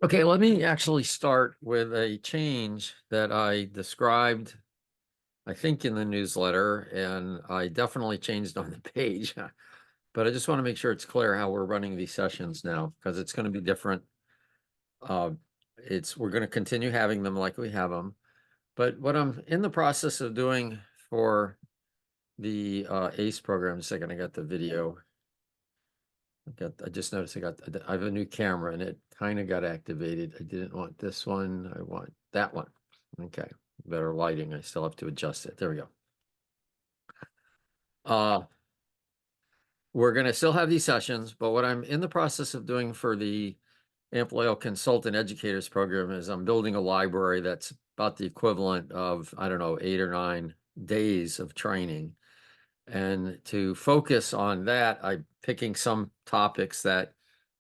Okay, let me actually start with a change that I described, I think, in the newsletter, and I definitely changed on the page. But I just want to make sure it's clear how we're running these sessions now, because it's going to be different. Uh, we're going to continue having them like we have them. But what I'm in the process of doing for the ACE program, second, I got the video. I just noticed I have a new camera and it kind of got activated. I didn't want this one. I want that one. Okay. Better lighting. I still have to adjust it. There we go. Uh, we're going to still have these sessions, but what I'm in the process of doing for the Amplio Consultant Educators program is I'm building a library that's about the equivalent of, I don't know, 8 or 9 days of training. And to focus on that, I'm picking some topics that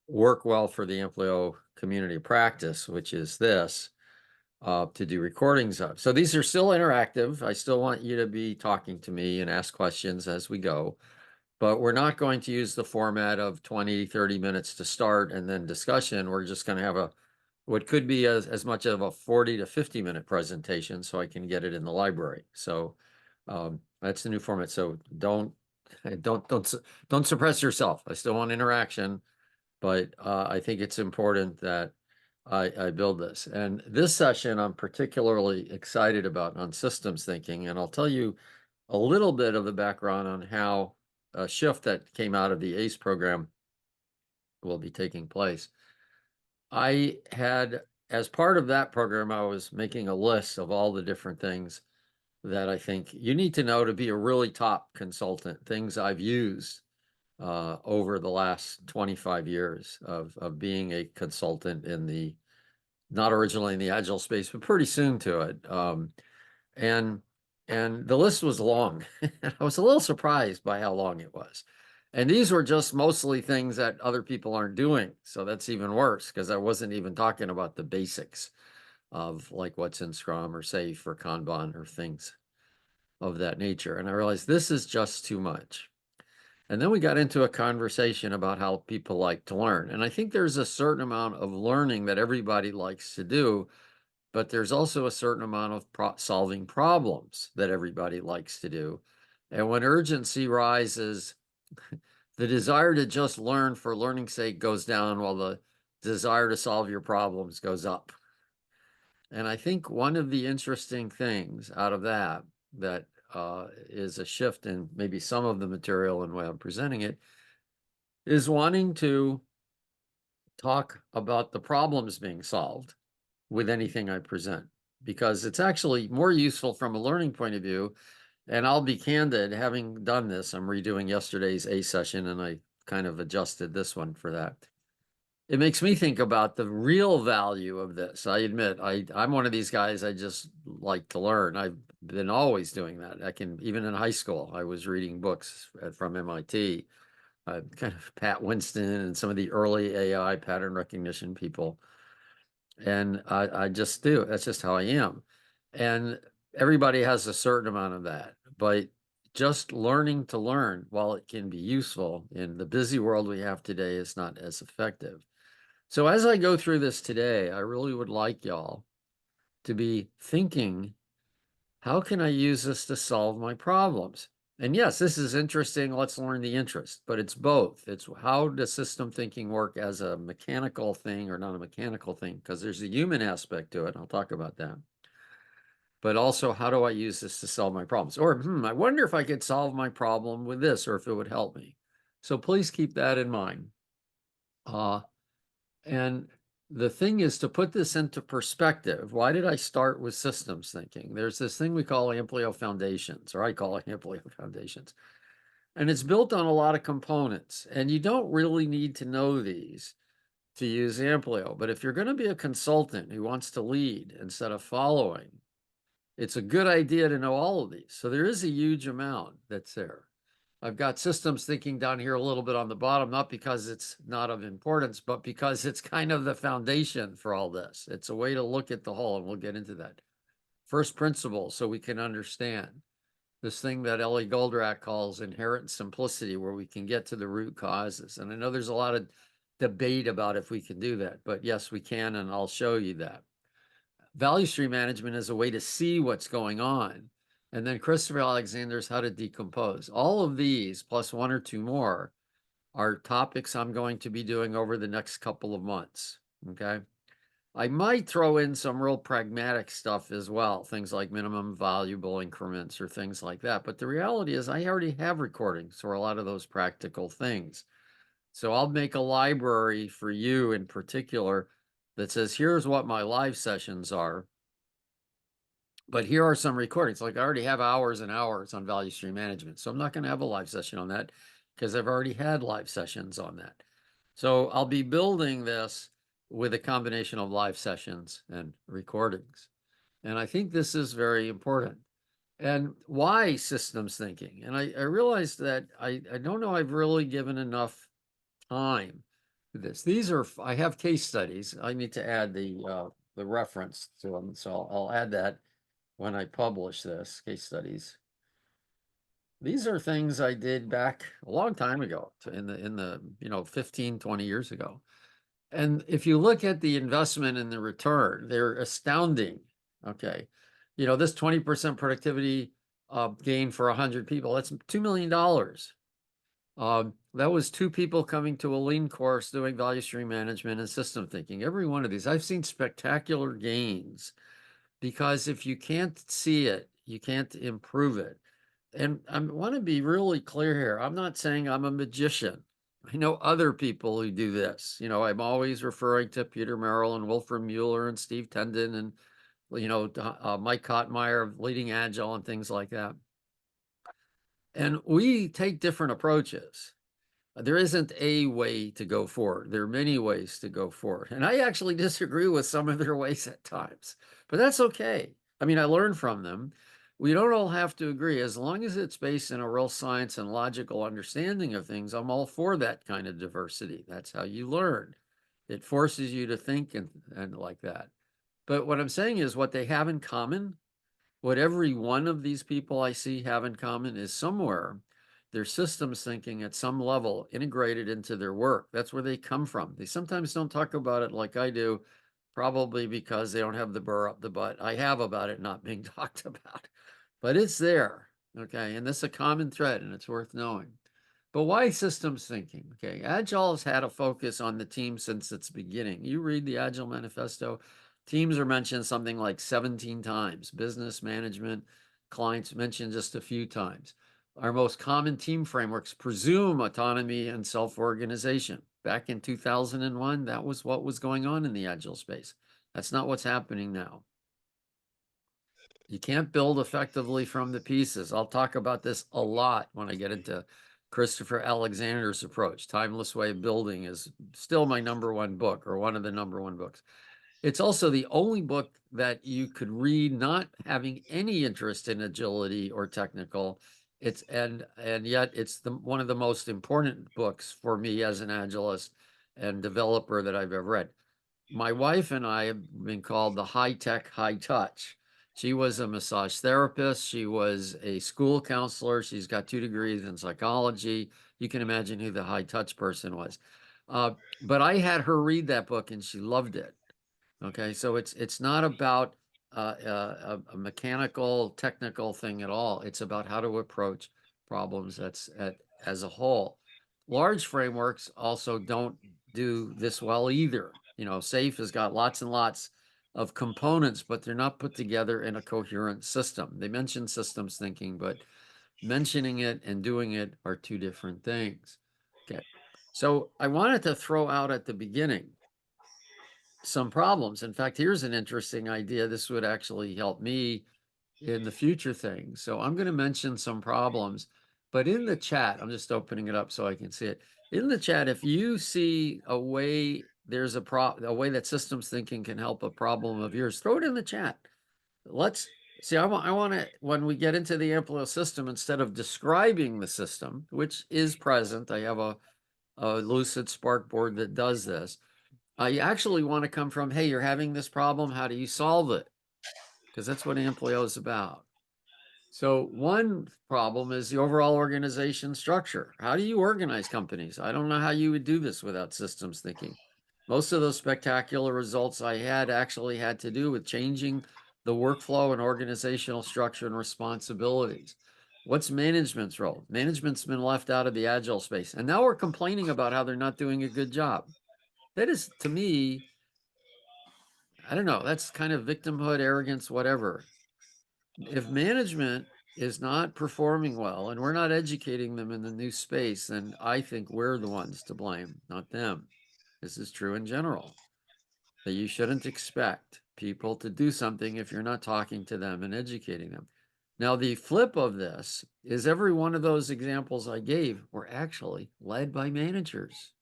work well for the Amplio community practice, which is this, to do recordings of. So these are still interactive. I still want you to be talking to me and ask questions as we go, but we're not going to use the format of 20, 30 minutes to start and then discussion. We're just going to have what could be as much of a 40 to 50-minute presentation so I can get it in the library. So that's the new format. So don't suppress yourself. I still want interaction, but I think it's important that I build this. And this session I'm particularly excited about on systems thinking, and I'll tell you a little bit of the background on how a shift that came out of the ACE program will be taking place. I had, as part of that program, I was making a list of all the different things that I think you need to know to be a really top consultant, things I've used over the last 25 years of being a consultant in the, not originally in the Agile space, but pretty soon to it. And and the list was long. I was a little surprised by how long it was. And these were just mostly things that other people aren't doing. So that's even worse because I wasn't even talking about the basics of like what's in Scrum or Safe or Kanban or things of that nature. And I realized this is just too much. And then we got into a conversation about how people like to learn. And I think there's a certain amount of learning that everybody likes to do, but there's also a certain amount of solving problems that everybody likes to do. And when urgency rises, the desire to just learn for learning's sake goes down while the desire to solve your problems goes up. And I think one of the interesting things out of that is a shift in maybe some of the material and way I'm presenting it is wanting to talk about the problems being solved with anything I present, because it's actually more useful from a learning point of view. And I'll be candid, having done this, I'm redoing yesterday's A session and I kind of adjusted this one for that. It makes me think about the real value of this. I admit, I'm one of these guys, I just like to learn. I've been always doing that. Even in high school, I was reading books from MIT, kind of Pat Winston and some of the early AI pattern recognition people. And I just do. That's just how I am. And everybody has a certain amount of that. But just learning to learn, while it can be useful in the busy world we have today, is not as effective. So as I go through this today, I really would like y'all to be thinking, how can I use this to solve my problems? And yes, this is interesting. Let's learn the interest, but it's both. It's how does system thinking work as a mechanical thing or not a mechanical thing? Because there's a human aspect to it. I'll talk about that. But also, how do I use this to solve my problems? Or, I wonder if I could solve my problem with this or if it would help me. So please keep that in mind. Uh, And the thing is to put this into perspective. Why did I start with systems thinking? There's this thing we call Amplio foundations, or I call it Amplio foundations. And it's built on a lot of components. And you don't really need to know these to use Amplio. But if you're going to be a consultant who wants to lead instead of following, it's a good idea to know all of these. So there is a huge amount that's there. I've got systems thinking down here a little bit on the bottom, not because it's not of importance, but because it's kind of the foundation for all this. It's a way to look at the whole, and we'll get into that. First principles, so we can understand this thing that Ellie Goldratt calls inherent simplicity, where we can get to the root causes. And I know there's a lot of debate about if we can do that, but yes, we can, and I'll show you that. Value stream management is a way to see what's going on. And then Christopher Alexander's How to Decompose. All of these, plus one or two more, are topics I'm going to be doing over the next couple of months. Okay. I might throw in some real pragmatic stuff as well, things like minimum valuable increments or things like that. But the reality is, I already have recordings for a lot of those practical things. So I'll make a library for you in particular that says, here's what my live sessions are. But here are some recordings. Like I already have hours and hours on value stream management. So I'm not going to have a live session on that because I've already had live sessions on that. So I'll be building this with a combination of live sessions and recordings. And I think this is very important. And why systems thinking? And I realized that I don't know I've really given enough time to this. These are, I have case studies. I need to add the reference to them. So I'll add that when I publish this, case studies. These are things I did back a long time ago, in the 15, 20 years ago. And if you look at the investment and the return, they're astounding. Okay. This 20% productivity gain for 100 people, that's $2 million. That was 2 people coming to a lean course doing value stream management and system thinking. Every one of these, I've seen spectacular gains, because if you can't see it, you can't improve it. And I want to be really clear here. I'm not saying I'm a magician. I know other people who do this. I'm always referring to Peter Merrill and Wolfram Mueller and Steve Tendon and, Mike Kottmeyer of Leading Agile and things like that. And we take different approaches. There isn't a way to go forward. There are many ways to go forward. And I actually disagree with some of their ways at times, but that's okay. I mean, I learn from them. We don't all have to agree. As long as it's based in a real science and logical understanding of things, I'm all for that kind of diversity. That's how you learn. It forces you to think and like that. But what I'm saying is, what they have in common, what every one of these people I see have in common, is somewhere their systems thinking at some level integrated into their work. That's where they come from. They sometimes don't talk about it like I do, probably because they don't have the burr up the butt I have about it not being talked about. But it's there, okay? And this is a common thread, and it's worth knowing. But why systems thinking? Okay, Agile has had a focus on the team since its beginning. You read the Agile Manifesto, teams are mentioned something like 17 times. Business management, clients mentioned just a few times. Our most common team frameworks presume autonomy and self-organization. Back in 2001, that was what was going on in the Agile space. That's not what's happening now. You can't build effectively from the pieces. I'll talk about this a lot when I get into Christopher Alexander's approach. Timeless Way of Building is still my #1 book, or one of the #1 books. It's also the only book that you could read not having any interest in agility or technical. And yet it's one of the most important books for me as an agilist and developer that I've ever read. My wife and I have been called the high tech, high touch. She was a massage therapist. She was a school counselor. She's got 2 degrees in psychology. You can imagine who the high touch person was. But I had her read that book and she loved it. Okay, so it's not about a mechanical, technical thing at all. It's about how to approach problems as a whole. Large frameworks also don't do this well either. SAFe has got lots and lots of components, but they're not put together in a coherent system. They mention systems thinking, but mentioning it and doing it are 2 different things. Okay, so I wanted to throw out at the beginning some problems. In fact, here's an interesting idea. This would actually help me in the future things. So I'm going to mention some problems, but in the chat, I'm just opening it up so I can see it. In the chat, if you see a way there's a way that systems thinking can help a problem of yours, throw it in the chat. Let's see. I want to, when we get into the Amplio system, instead of describing the system, which is present, I have a Lucid Spark board that does this. You actually want to come from, hey, you're having this problem. How do you solve it? Because that's what Amplio is about. So one problem is the overall organization structure. How do you organize companies? I don't know how you would do this without systems thinking. Most of those spectacular results I had actually had to do with changing the workflow and organizational structure and responsibilities. What's management's role? Management's been left out of the agile space. And now we're complaining about how they're not doing a good job. That is, to me, I don't know, that's kind of victimhood, arrogance, whatever. If management is not performing well and we're not educating them in the new space, then I think we're the ones to blame, not them. This is true in general, that you shouldn't expect people to do something if you're not talking to them and educating them. Now, the flip of this is every one of those examples I gave were actually led by managers.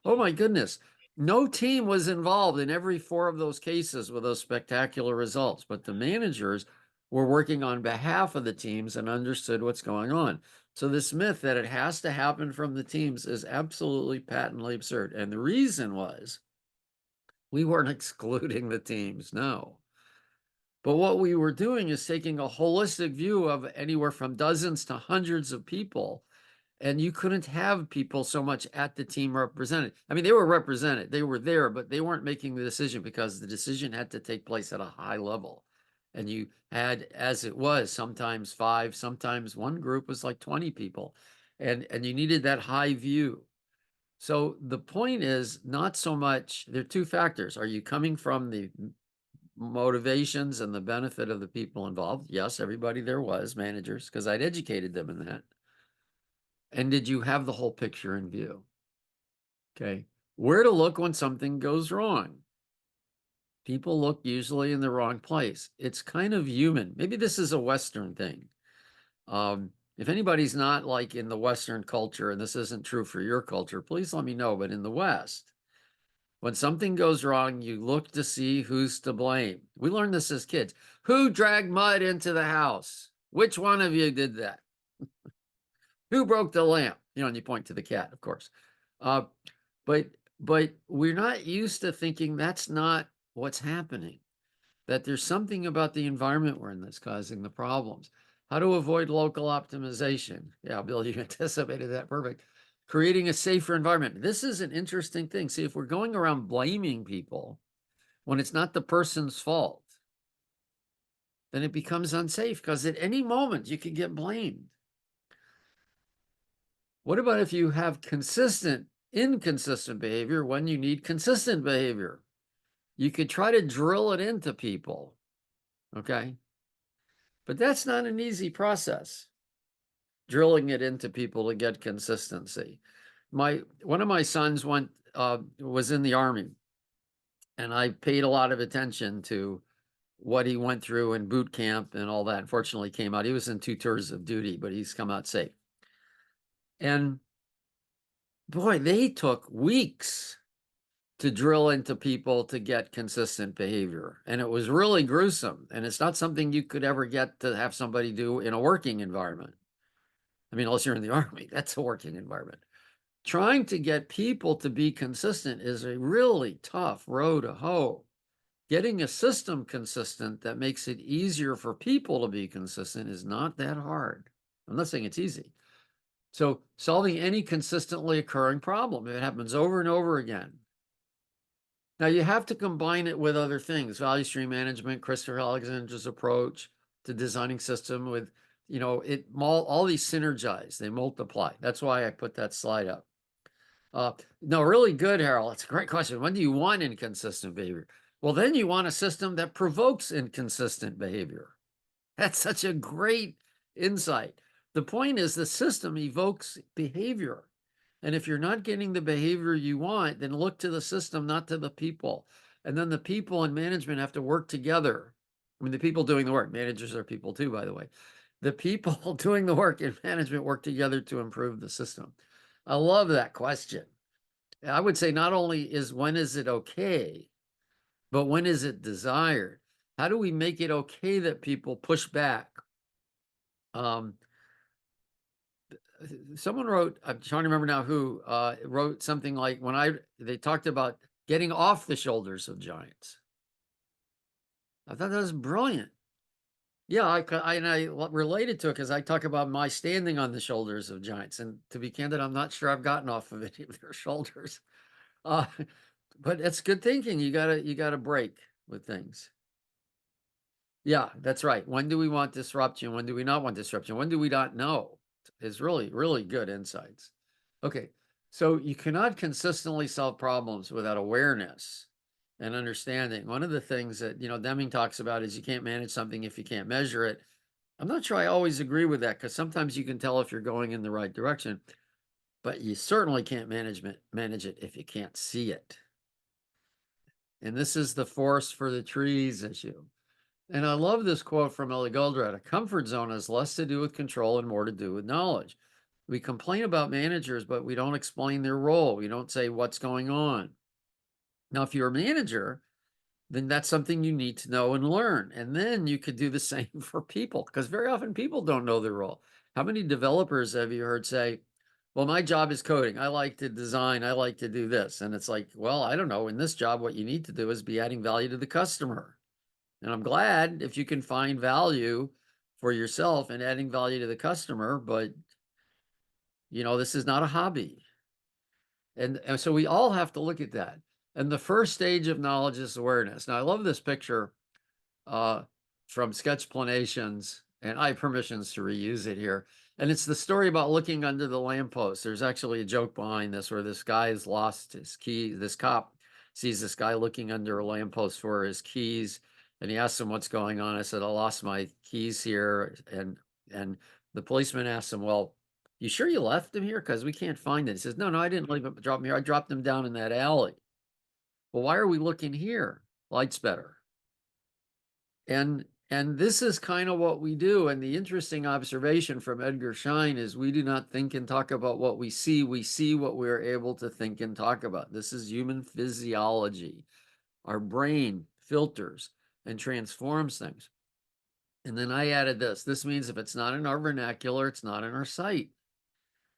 Oh my goodness. No team was involved in every four of those cases with those spectacular results, but the managers were working on behalf of the teams and understood what's going on. So this myth that it has to happen from the teams is absolutely patently absurd. And the reason was we weren't excluding the teams, no. But what we were doing is taking a holistic view of anywhere from dozens to hundreds of people, and you couldn't have people so much at the team represented. I mean, they were represented, they were there, but they weren't making the decision because the decision had to take place at a high level. And you had, as it was, sometimes 5, sometimes one group was like 20 people, and you needed that high view. So the point is not so much, there are two factors. Are you coming from the motivations and the benefit of the people involved? Yes, everybody there was, managers, because I'd educated them in that. And did you have the whole picture in view? Okay. Where to look when something goes wrong? People look usually in the wrong place. It's kind of human. Maybe this is a Western thing. If anybody's not like in the Western culture, and this isn't true for your culture, please let me know. But in the West, when something goes wrong, you look to see who's to blame. We learned this as kids. Who dragged mud into the house? Which one of you did that? Who broke the lamp? And you point to the cat, of course. Uh, but we're not used to thinking that's not what's happening, that there's something about the environment we're in that's causing the problems. How to avoid local optimization. Yeah, Bill, you anticipated that. Perfect. Creating a safer environment. This is an interesting thing. See, if we're going around blaming people when it's not the person's fault, then it becomes unsafe because at any moment you can get blamed. What about if you have inconsistent behavior when you need consistent behavior? You could try to drill it into people, okay? But that's not an easy process, drilling it into people to get consistency. One of my sons was in the Army, and I paid a lot of attention to what he went through in boot camp and all that. Unfortunately, came out. He was in 2 tours of duty, but he's come out safe. And boy, they took weeks to drill into people to get consistent behavior. And it was really gruesome. And it's not something you could ever get to have somebody do in a working environment. I mean, unless you're in the Army, that's a working environment. Trying to get people to be consistent is a really tough row to hoe. Getting a system consistent that makes it easier for people to be consistent is not that hard. I'm not saying it's easy. So solving any consistently occurring problem, if it happens over and over again. Now you have to combine it with other things, value stream management, Christopher Alexander's approach to designing system with, all these synergize, they multiply. That's why I put that slide up. No, really good, Harold. That's a great question. When do you want inconsistent behavior? Well, then you want a system that provokes inconsistent behavior. That's such a great insight. The point is the system evokes behavior. And if you're not getting the behavior you want, then look to the system, not to the people. And then the people and management have to work together. I mean, the people doing the work, managers are people too, by the way. The people doing the work and management work together to improve the system. I love that question. I would say not only when is it okay, but when is it desired? How do we make it okay that people push back? Someone wrote, I'm trying to remember now who, wrote something like they talked about getting off the shoulders of giants. I thought that was brilliant. Yeah, and I related to it because I talk about my standing on the shoulders of giants, and to be candid, I'm not sure I've gotten off of any of their shoulders. Uh, but it's good thinking. You gotta break with things. Yeah, that's right. When do we want disruption? When do we not want disruption? When do we not know? Is really, really good insights. Okay, so you cannot consistently solve problems without awareness and understanding. One of the things that, Deming talks about is you can't manage something if you can't measure it. I'm not sure I always agree with that because sometimes you can tell if you're going in the right direction, but you certainly can't manage it if you can't see it. And this is the forest for the trees issue. And I love this quote from Ellie Goldratt: a comfort zone has less to do with control and more to do with knowledge. We complain about managers, but we don't explain their role. We don't say what's going on. Now, if you're a manager, then that's something you need to know and learn. And then you could do the same for people, because very often people don't know their role. How many developers have you heard say, well, my job is coding. I like to design. I like to do this. And it's like, well, I don't know. In this job, what you need to do is be adding value to the customer. And I'm glad if you can find value for yourself and adding value to the customer, but this is not a hobby. And so we all have to look at that. And the first stage of knowledge is awareness. Now I love this picture uh, from Sketchplanations, and I have permissions to reuse it here. And it's the story about looking under the lamppost. There's actually a joke behind this where this guy has lost his key. This cop sees this guy looking under a lamppost for his keys, and he asks him what's going on. I said, I lost my keys here. And the policeman asks him, well, you sure you left them here? Because we can't find it. He says, no, I didn't leave them, drop them here. I dropped them down in that alley. Well, why are we looking here? Light's better. And this is kind of what we do. And the interesting observation from Edgar Schein is we do not think and talk about what we see. We see what we're able to think and talk about. This is human physiology. Our brain filters and transforms things. And then I added this. This means if it's not in our vernacular, it's not in our sight.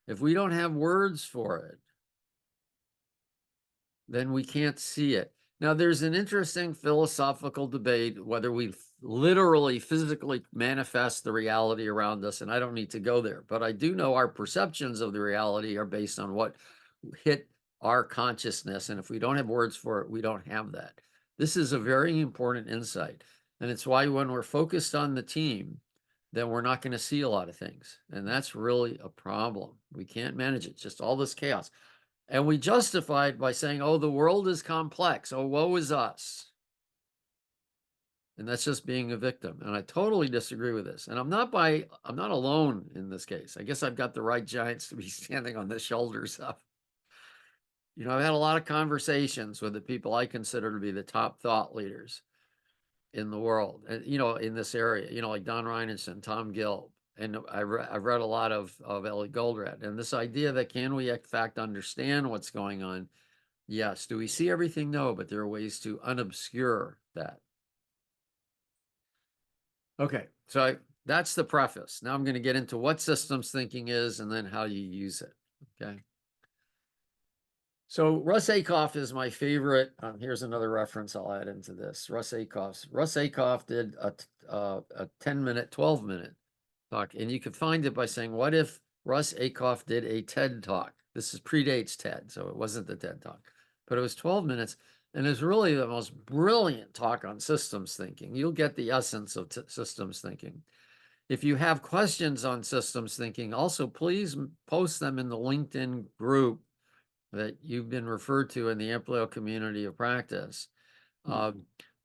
If we don't have words for it, then we can't see it. Now, there's an interesting philosophical debate whether we literally, physically manifest the reality around us, and I don't need to go there, but I do know our perceptions of the reality are based on what hit our consciousness, and if we don't have words for it, we don't have that. This is a very important insight, and it's why when we're focused on the team, then we're not going to see a lot of things, and that's really a problem. We can't manage it, it's just all this chaos. And we justify it by saying, oh, the world is complex. Oh, woe is us. And that's just being a victim. And I totally disagree with this. And I'm not alone in this case. I guess I've got the right giants to be standing on the shoulders of. I've had a lot of conversations with the people I consider to be the top thought leaders in the world, and in this area, like Don Reinertsen, Tom Gill, and I've read a lot of Ellie Goldratt, and this idea that can we in fact understand what's going on? Yes. Do we see everything? No, but there are ways to unobscure that. Okay, so that's the preface. Now I'm going to get into what systems thinking is and then how you use it. Okay. So Russ Aikoff is my favorite. Here's another reference I'll add into this. Russ Aikoff did a 10-minute, 12-minute talk, and you can find it by saying, what if Russ Aikoff did a TED talk? This predates TED, so it wasn't the TED talk, but it was 12 minutes, and it's really the most brilliant talk on systems thinking. You'll get the essence of systems thinking. If you have questions on systems thinking, also please post them in the LinkedIn group that you've been referred to in the Amplio community of practice.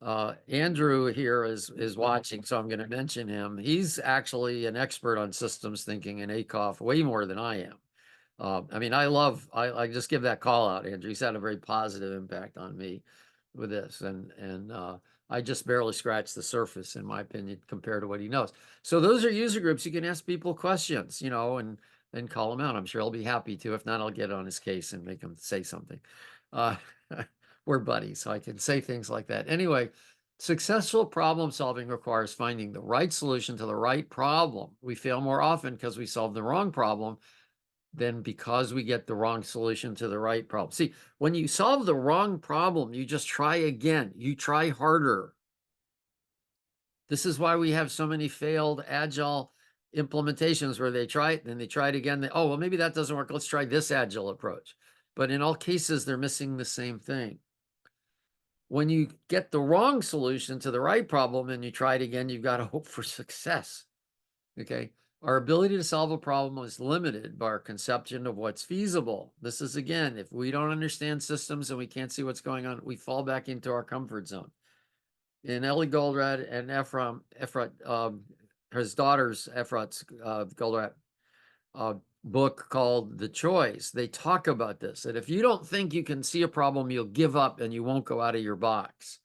Andrew here is watching, so I'm going to mention him. He's actually an expert on systems thinking and Aikoff way more than I am. I just give that call out, Andrew. He's had a very positive impact on me with this, and I just barely scratched the surface, in my opinion, compared to what he knows. So those are user groups. You can ask people questions, and call him out. I'm sure he'll be happy to. If not, I'll get on his case and make him say something. We're buddies, so I can say things like that. Anyway, successful problem solving requires finding the right solution to the right problem. We fail more often because we solve the wrong problem than because we get the wrong solution to the right problem. See, when you solve the wrong problem, you just try again. You try harder. This is why we have so many failed Agile implementations where they try it, then they try it again. Oh, well, maybe that doesn't work. Let's try this Agile approach. But in all cases, they're missing the same thing. When you get the wrong solution to the right problem and you try it again, you've got to hope for success. Okay. Our ability to solve a problem is limited by our conception of what's feasible. This is, again, if we don't understand systems and we can't see what's going on, we fall back into our comfort zone. In Ellie Goldratt and Efrat, his daughter's Efrat's Goldratt book called The Choice, they talk about this, that if you don't think you can see a problem, you'll give up and you won't go out of your box.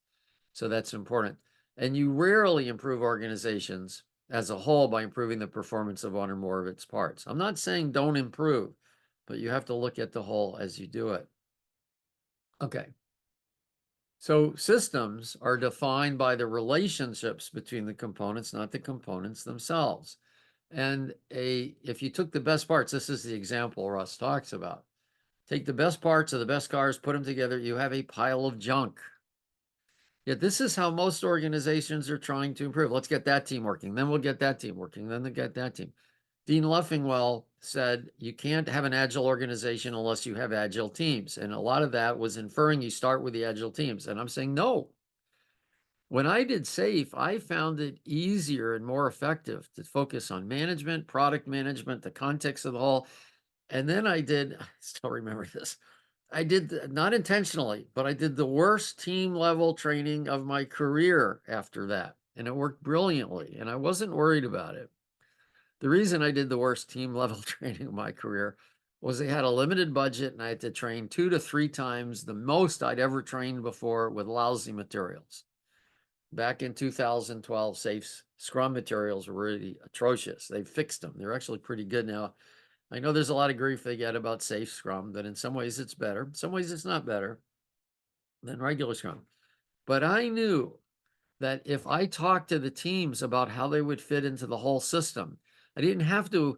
So that's important. And you rarely improve organizations as a whole by improving the performance of one or more of its parts. I'm not saying don't improve, but you have to look at the whole as you do it. Okay. So systems are defined by the relationships between the components, not the components themselves. And if you took the best parts, this is the example Russ talks about. Take the best parts of the best cars, put them together, you have a pile of junk. Yet this is how most organizations are trying to improve. Let's get that team working, then we'll get that team working, then they'll get that team. Dean Leffingwell said, you can't have an agile organization unless you have agile teams. And a lot of that was inferring you start with the agile teams. And I'm saying, no. When I did SAFE, I found it easier and more effective to focus on management, product management, the context of the whole. And then I still remember this. I did, not intentionally, but I did the worst team level training of my career after that. And it worked brilliantly. And I wasn't worried about it. The reason I did the worst team level training of my career was they had a limited budget and I had to train 2 to 3 times the most I'd ever trained before with lousy materials. Back in 2012, SAFE's Scrum materials were really atrocious. They fixed them. They're actually pretty good now. I know there's a lot of grief they get about SAFE Scrum, but in some ways it's better. In some ways it's not better than regular Scrum. But I knew that if I talked to the teams about how they would fit into the whole system, I didn't have to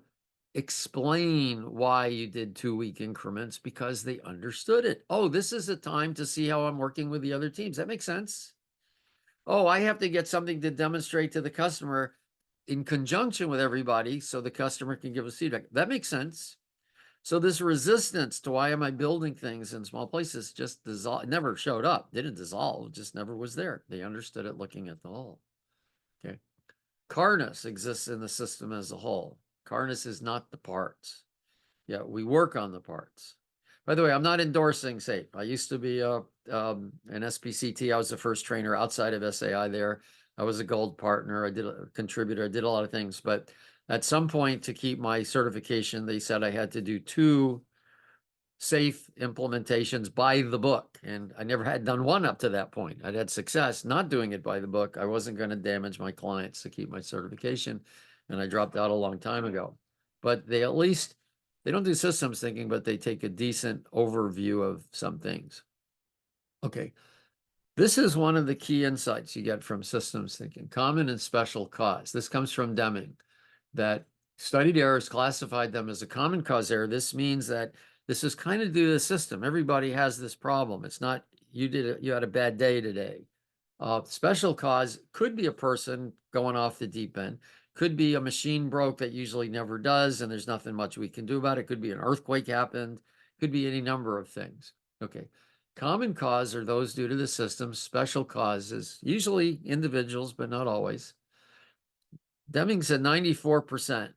explain why you did 2-week increments because they understood it. Oh, this is a time to see how I'm working with the other teams. That makes sense. Oh, I have to get something to demonstrate to the customer in conjunction with everybody so the customer can give us feedback. That makes sense. So this resistance to why am I building things in small places just dissolved, it never showed up, didn't dissolve, just never was there. They understood it looking at the whole. Okay. Carness exists in the system as a whole. Carness is not the parts. Yeah, we work on the parts. By the way, I'm not endorsing SAFE. I used to be an SPCT. I was the first trainer outside of SAI there. I was a gold partner. I did a contributor. I did a lot of things. But at some point, to keep my certification, they said I had to do 2 SAFE implementations by the book. And I never had done one up to that point. I'd had success not doing it by the book. I wasn't going to damage my clients to keep my certification. And I dropped out a long time ago. But they at least, they don't do systems thinking, but they take a decent overview of some things. Okay. This is one of the key insights you get from systems thinking, common and special cause. This comes from Deming, that studied errors classified them as a common cause error. This means that this is kind of due to the system. Everybody has this problem. It's not you had a bad day today. Special cause could be a person going off the deep end. Could be a machine broke that usually never does, and there's nothing much we can do about it. Could be an earthquake happened. Could be any number of things. Okay. Common cause are those due to the system. Special causes, usually individuals, but not always. Deming said 94%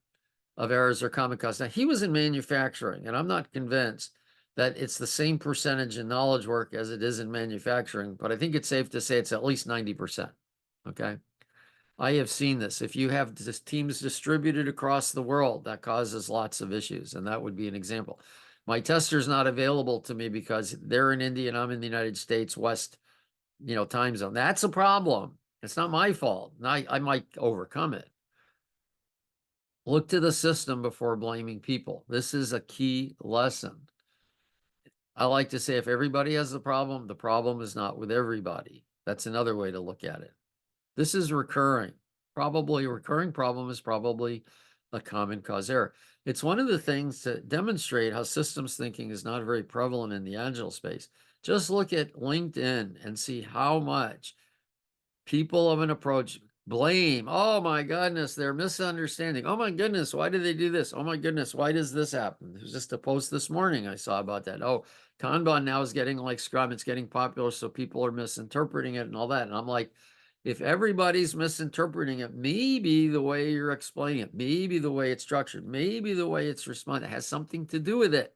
of errors are common cause. Now, he was in manufacturing, and I'm not convinced that it's the same percentage in knowledge work as it is in manufacturing, but I think it's safe to say it's at least 90%. Okay. I have seen this. If you have teams distributed across the world, that causes lots of issues, and that would be an example. My tester's not available to me because they're in India and I'm in the United States, West, time zone. That's a problem. It's not my fault. I might overcome it. Look to the system before blaming people. This is a key lesson. I like to say if everybody has the problem is not with everybody. That's another way to look at it. This is recurring. Probably a recurring problem is probably a common cause error. It's one of the things to demonstrate how systems thinking is not very prevalent in the Agile space. Just look at LinkedIn and see how much people of an approach Blame. Oh my goodness, they're misunderstanding. Oh my goodness, why did they do this? Oh my goodness, why does this happen? There's just a post this morning I saw about that. Oh, Kanban now is getting like Scrum, it's getting popular, so people are misinterpreting it and all that. And I'm like, if everybody's misinterpreting it, maybe the way you're explaining it, maybe the way it's structured, maybe the way it's responded has something to do with it.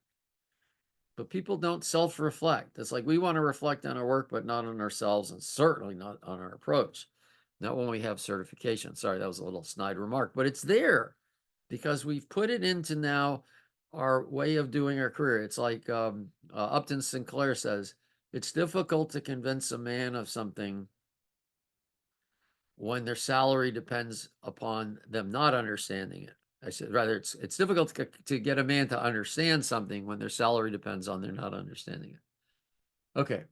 But people don't self-reflect. It's like we want to reflect on our work, but not on ourselves, and certainly not on our approach. Not when we have certification. Sorry, that was a little snide remark, but it's there because we've put it into now our way of doing our career. It's like Upton Sinclair says, it's difficult to convince a man of something when their salary depends upon them not understanding it. I said, rather, it's difficult to get a man to understand something when their salary depends on their not understanding it. Okay.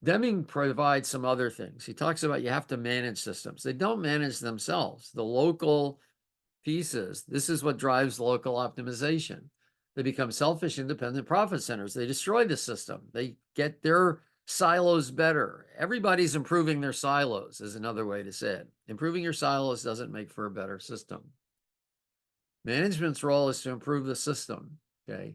Deming provides some other things. He talks about you have to manage systems. They don't manage themselves. The local pieces, this is what drives local optimization. They become selfish, independent profit centers. They destroy the system. They get their silos better. Everybody's improving their silos is another way to say it. Improving your silos doesn't make for a better system. Management's role is to improve the system, okay?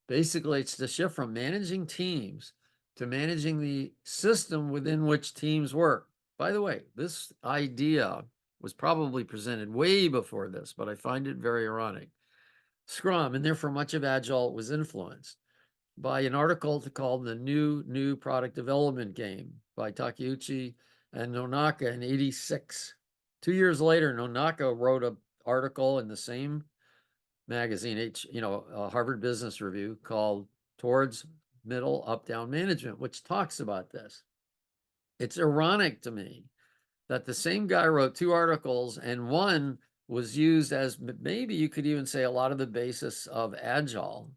Basically, it's to shift from managing teams to managing the system within which teams work. By the way, this idea was probably presented way before this, but I find it very ironic. Scrum, and therefore much of Agile, was influenced by an article called The New Product Development Game by Takeuchi and Nonaka in '86. 2 years later, Nonaka wrote an article in the same magazine, Harvard Business Review, called Towards Middle Up-Down Management, which talks about this. It's ironic to me that the same guy wrote two articles, and one was used as maybe you could even say a lot of the basis of Agile,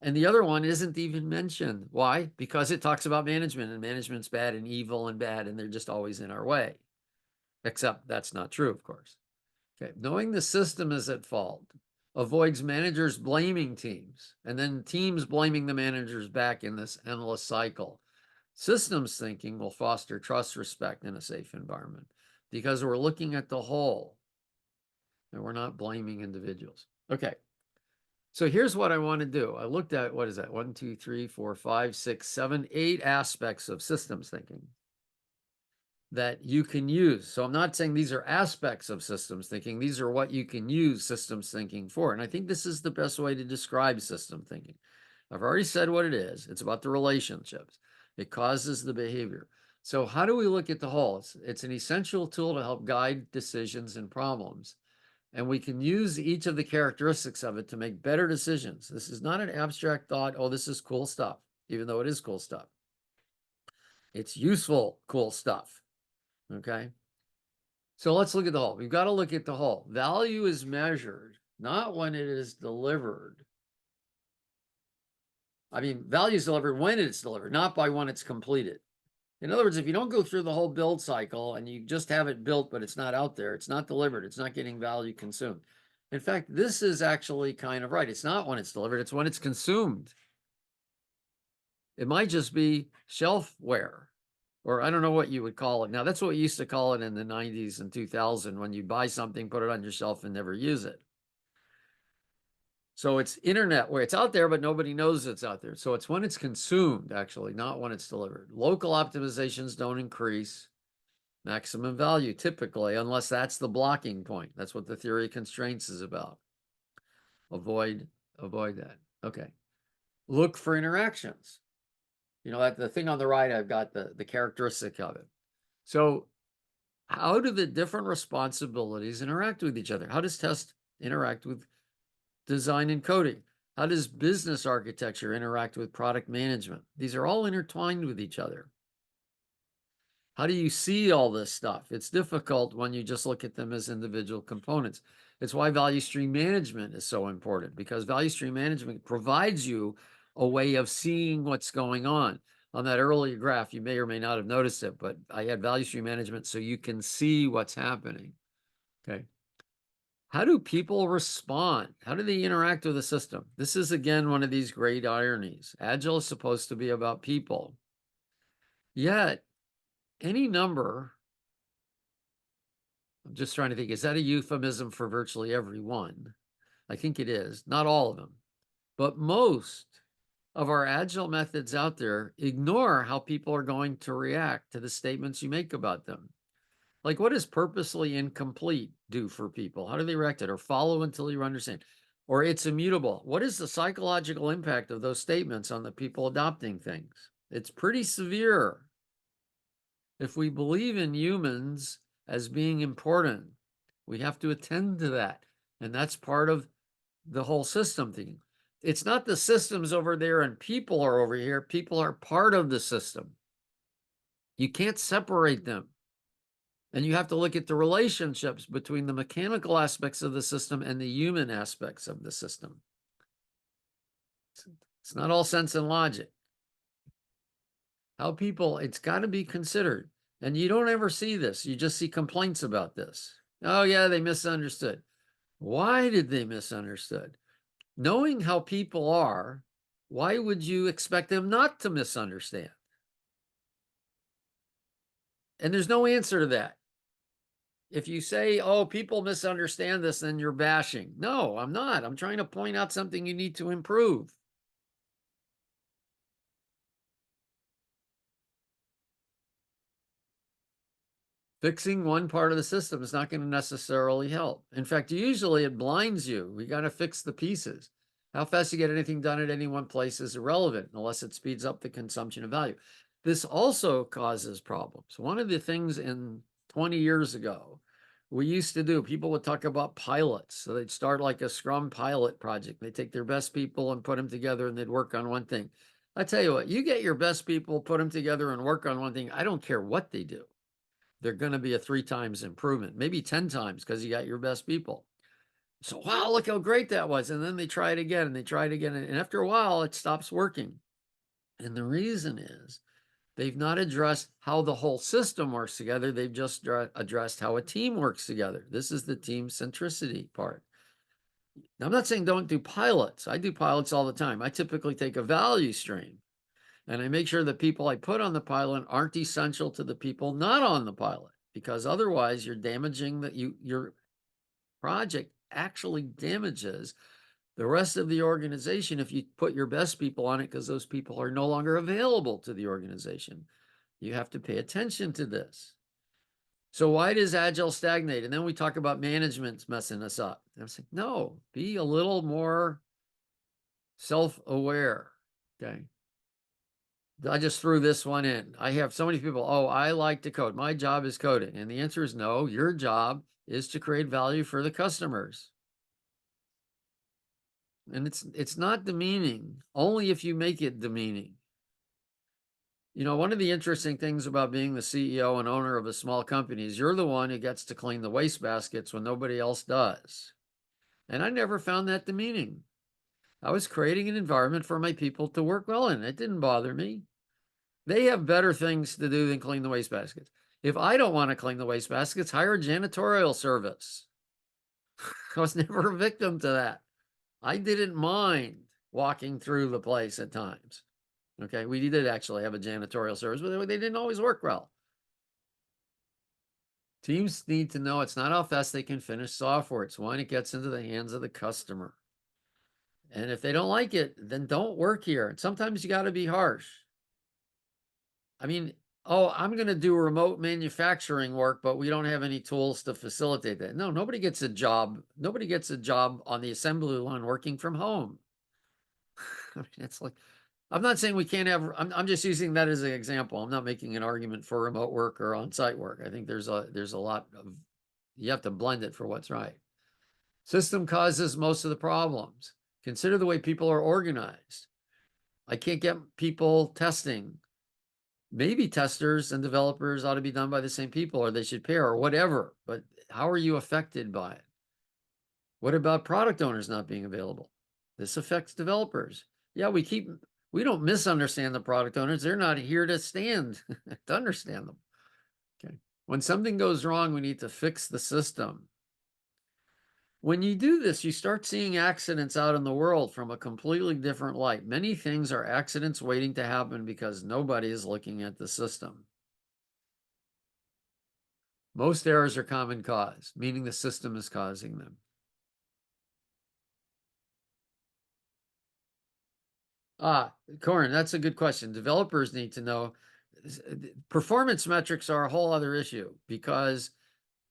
and the other one isn't even mentioned. Why? Because it talks about management, and management's bad and evil and bad, and they're just always in our way. Except that's not true, of course. Okay, knowing the system is at fault avoids managers blaming teams and then teams blaming the managers back in this endless cycle. Systems thinking will foster trust, respect, in a safe environment because we're looking at the whole and we're not blaming individuals. Okay, so here's what I want to do. I looked at, what is that? 1, 2, 3, 4, 5, 6, 7, 8 aspects of systems thinking that you can use. So I'm not saying these are aspects of systems thinking. These are what you can use systems thinking for. And I think this is the best way to describe system thinking. I've already said what it is. It's about the relationships. It causes the behavior. So how do we look at the whole? It's an essential tool to help guide decisions and problems. And we can use each of the characteristics of it to make better decisions. This is not an abstract thought, oh, this is cool stuff, even though it is cool stuff. It's useful, cool stuff. Okay. So let's look at the whole. We've got to look at the whole. Value is measured, not when it is delivered. I mean, value is delivered when it's delivered, not by when it's completed. In other words, if you don't go through the whole build cycle and you just have it built, but it's not out there, it's not delivered, it's not getting value consumed. In fact, this is actually kind of right. It's not when it's delivered, it's when it's consumed. It might just be shelfware, or I don't know what you would call it. Now, that's what we used to call it in the 90s and 2000 when you buy something, put it on your shelf and never use it. So it's internet where it's out there, but nobody knows it's out there. So it's when it's consumed, actually, not when it's delivered. Local optimizations don't increase maximum value typically, unless that's the blocking point. That's what the theory of constraints is about. Avoid that. Okay. Look for interactions. The thing on the right, I've got the characteristic of it. So how do the different responsibilities interact with each other? How does test interact with design and coding? How does business architecture interact with product management? These are all intertwined with each other. How do you see all this stuff? It's difficult when you just look at them as individual components. It's why value stream management is so important, because value stream management provides you a way of seeing what's going on. On that earlier graph, you may or may not have noticed it, but I had value stream management so you can see what's happening. Okay. How do people respond? How do they interact with the system? This is, again, one of these great ironies. Agile is supposed to be about people. Yet, any number I'm just trying to think, is that a euphemism for virtually everyone? I think it is, not all of them, but most of our agile methods out there ignore how people are going to react to the statements you make about them. Like, what does purposely incomplete do for people? How do they react to it? Or follow until you understand? Or it's immutable. What is the psychological impact of those statements on the people adopting things? It's pretty severe. If we believe in humans as being important, we have to attend to that. And that's part of the whole system thing. It's not the systems over there and people are over here. People are part of the system. You can't separate them. And you have to look at the relationships between the mechanical aspects of the system and the human aspects of the system. It's not all sense and logic. How people, it's got to be considered. And you don't ever see this. You just see complaints about this. Oh, yeah, they misunderstood. Why did they misunderstood? Knowing how people are, why would you expect them not to misunderstand? And there's no answer to that. If you say, oh, people misunderstand this, then you're bashing. No, I'm not. I'm trying to point out something you need to improve. Fixing one part of the system is not going to necessarily help. In fact, usually it blinds you. We got to fix the pieces. How fast you get anything done at any one place is irrelevant unless it speeds up the consumption of value. This also causes problems. One of the things in 20 years ago, we used to do, people would talk about pilots. So they'd start like a Scrum pilot project. They take their best people and put them together and they'd work on one thing. I tell you what, you get your best people, put them together and work on one thing. I don't care what they do. They're going to be a 3 times improvement, maybe 10 times because you got your best people. So, wow, look how great that was. And then they try it again and they try it again. And after a while, it stops working. And the reason is they've not addressed how the whole system works together. They've just addressed how a team works together. This is the team centricity part. Now, I'm not saying don't do pilots. I do pilots all the time. I typically take a value stream and I make sure the people I put on the pilot aren't essential to the people not on the pilot, because otherwise you're damaging your project actually damages the rest of the organization if you put your best people on it because those people are no longer available to the organization. You have to pay attention to this. So why does Agile stagnate? And then we talk about management's messing us up. And I'm saying, no, be a little more self-aware, okay? I just threw this one in. I have so many people, oh, I like to code. My job is coding. And the answer is no, your job is to create value for the customers. And it's not demeaning, only if you make it demeaning. You know, one of the interesting things about being the CEO and owner of a small company is you're the one who gets to clean the waste baskets when nobody else does. And I never found that demeaning. I was creating an environment for my people to work well in. It didn't bother me. They have better things to do than clean the waste baskets. If I don't want to clean the waste baskets, hire a janitorial service. I was never a victim to that. I didn't mind walking through the place at times. Okay, we did actually have a janitorial service, but they didn't always work well. Teams need to know it's not how fast they can finish software. It's when it gets into the hands of the customer. And if they don't like it, then don't work here. And sometimes you got to be harsh. I mean, oh, I'm going to do remote manufacturing work, but we don't have any tools to facilitate that. No, nobody gets a job. Nobody gets a job on the assembly line working from home. I mean, it's like, I'm not saying we can't have, I'm just using that as an example. I'm not making an argument for remote work or on-site work. I think there's a lot of, you have to blend it for what's right. System causes most of the problems. Consider the way people are organized. I can't get people testing. Maybe testers and developers ought to be done by the same people, or they should pair, or whatever. But how are you affected by it? What about product owners not being available? This affects developers. Yeah, we don't misunderstand the product owners. They're not here to stand to understand them. Okay. When something goes wrong, we need to fix the system. When you do this, you start seeing accidents out in the world from a completely different light. Many things are accidents waiting to happen because nobody is looking at the system. Most errors are common cause, meaning the system is causing them. Corin, that's a good question. Developers need to know. Performance metrics are a whole other issue because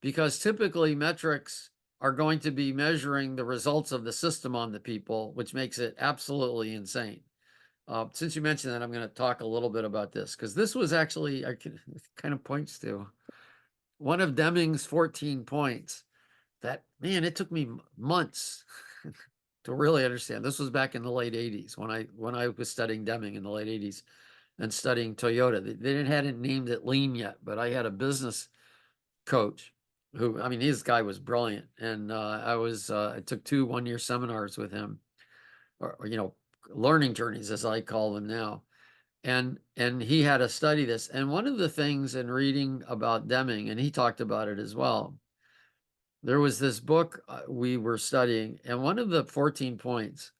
typically metrics are going to be measuring the results of the system on the people, which makes it absolutely insane. Since you mentioned that, I'm going to talk a little bit about this because this was actually, it kind of points to one of Deming's 14 points that, man, it took me months to really understand. This was back in the late 80s when I was studying Deming in the late 80s and studying Toyota. They hadn't named it lean yet, but I had a business coach who, I mean, this guy was brilliant. And I took 2 one-year seminars with him, or learning journeys, as I call them now. And he had to study this. And one of the things in reading about Deming, and he talked about it as well, there was this book we were studying, and one of the 14 points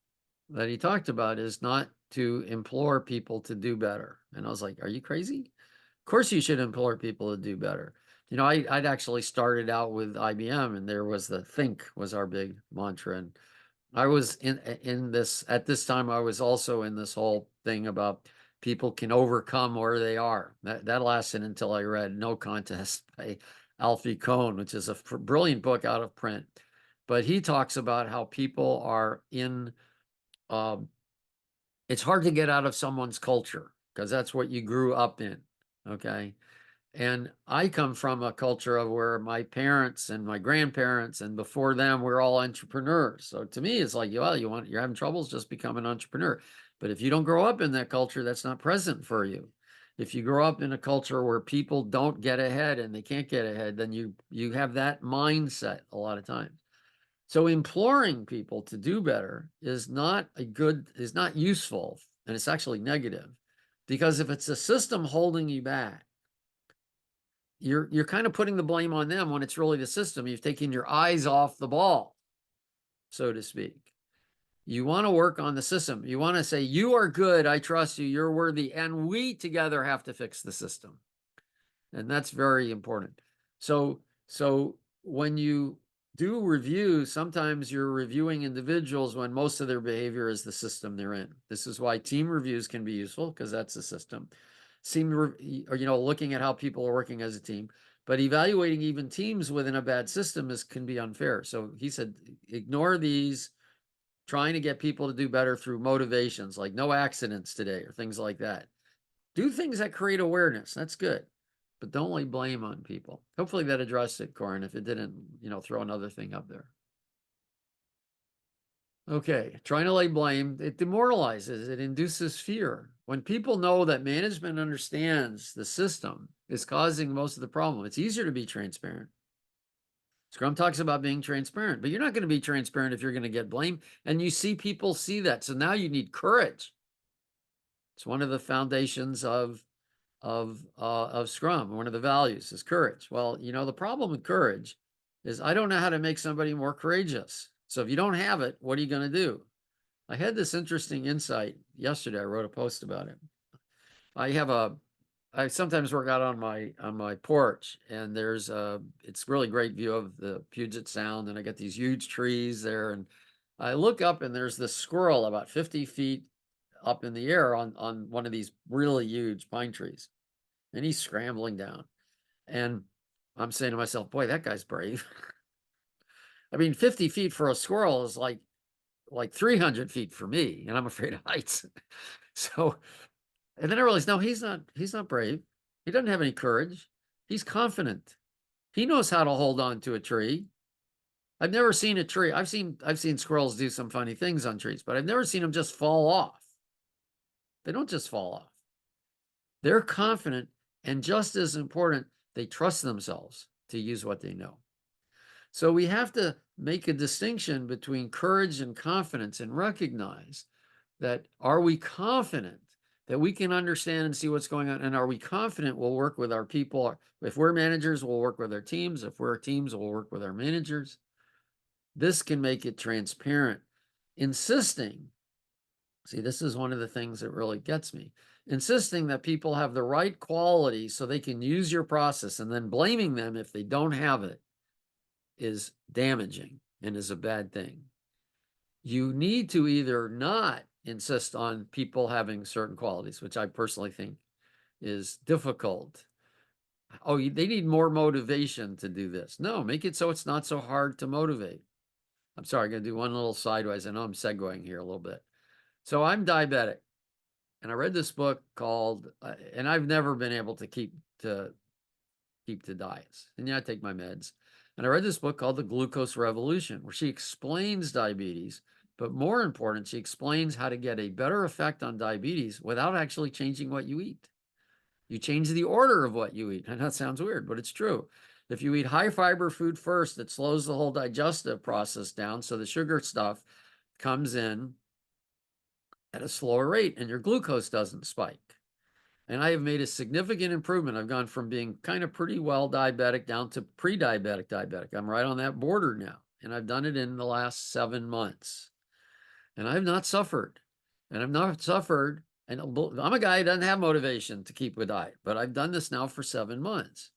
that he talked about is not to implore people to do better. And I was like, are you crazy? Of course you should implore people to do better. I'd actually started out with IBM, and there was the think was our big mantra. And I was in this, at this time, I was also in this whole thing about people can overcome where they are. That lasted until I read No Contest by Alfie Kohn, which is a brilliant book out of print. But he talks about how people are in, it's hard to get out of someone's culture because that's what you grew up in, okay? And I come from a culture of where my parents and my grandparents and before them, we're all entrepreneurs. So to me, it's like, well, you're having troubles, just become an entrepreneur. But if you don't grow up in that culture, that's not present for you. If you grow up in a culture where people don't get ahead and they can't get ahead, then you have that mindset a lot of times. So imploring people to do better is not useful, and it's actually negative, because if it's a system holding you back, you're kind of putting the blame on them when it's really the system. You've taken your eyes off the ball, so to speak. You want to work on the system. You want to say, you are good, I trust you, you're worthy, and we together have to fix the system. And that's very important. So when you do review, sometimes you're reviewing individuals when most of their behavior is the system they're in. This is why team reviews can be useful, because that's the system. Looking at how people are working as a team, but evaluating even teams within a bad system can be unfair. So he said, ignore these, trying to get people to do better through motivations, like no accidents today or things like that. Do things that create awareness. That's good, but don't lay blame on people. Hopefully that addressed it, Corin. If it didn't, throw another thing up there. Okay, trying to lay blame, it demoralizes, it induces fear. When people know that management understands the system is causing most of the problem, it's easier to be transparent. Scrum talks about being transparent, but you're not going to be transparent if you're going to get blamed. And you see people see that. So now you need courage. It's one of the foundations of Scrum. One of the values is courage. Well, the problem with courage is I don't know how to make somebody more courageous. So if you don't have it, what are you going to do? I had this interesting insight yesterday. I wrote a post about it. I sometimes work out on my porch, and it's really great view of the Puget Sound, and I got these huge trees there, and I look up and there's this squirrel about 50 feet up in the air on one of these really huge pine trees, and he's scrambling down, and I'm saying to myself, boy, that guy's brave. I mean, 50 feet for a squirrel is like 300 feet for me, and I'm afraid of heights. So, and then I realized, no, he's not brave. He doesn't have any courage. He's confident. He knows how to hold on to a tree. I've never seen a tree. I've seen squirrels do some funny things on trees, but I've never seen them just fall off. They don't just fall off. They're confident, and just as important, they trust themselves to use what they know. So we have to make a distinction between courage and confidence and recognize that, are we confident that we can understand and see what's going on? And are we confident we'll work with our people? If we're managers, we'll work with our teams. If we're teams, we'll work with our managers. This can make it transparent. Insisting, see, this is one of the things that really gets me. insisting that people have the right quality so they can use your process, and then blaming them if they don't have it is damaging and is a bad thing. You need to either not insist on people having certain qualities, which I personally think is difficult. Oh, they need more motivation to do this. No, make it so it's not so hard to motivate. I'm sorry, I'm going to do one little sideways. I know I'm segueing here a little bit. So I'm diabetic, and I read this book called, and I've never been able to keep to diets. And yeah, I take my meds. And I read this book called The Glucose Revolution, where she explains diabetes, but more important, she explains how to get a better effect on diabetes without actually changing what you eat. You change the order of what you eat. And that sounds weird, but it's true. If you eat high fiber food first, it slows the whole digestive process down. So the sugar stuff comes in at a slower rate and your glucose doesn't spike. And I have made a significant improvement. I've gone from being kind of pretty well diabetic down to pre-diabetic diabetic. I'm right on that border now. And I've done it in the last 7 months. And I've not suffered. And I've not suffered. And I'm a guy who doesn't have motivation to keep a diet, but I've done this now for 7 months.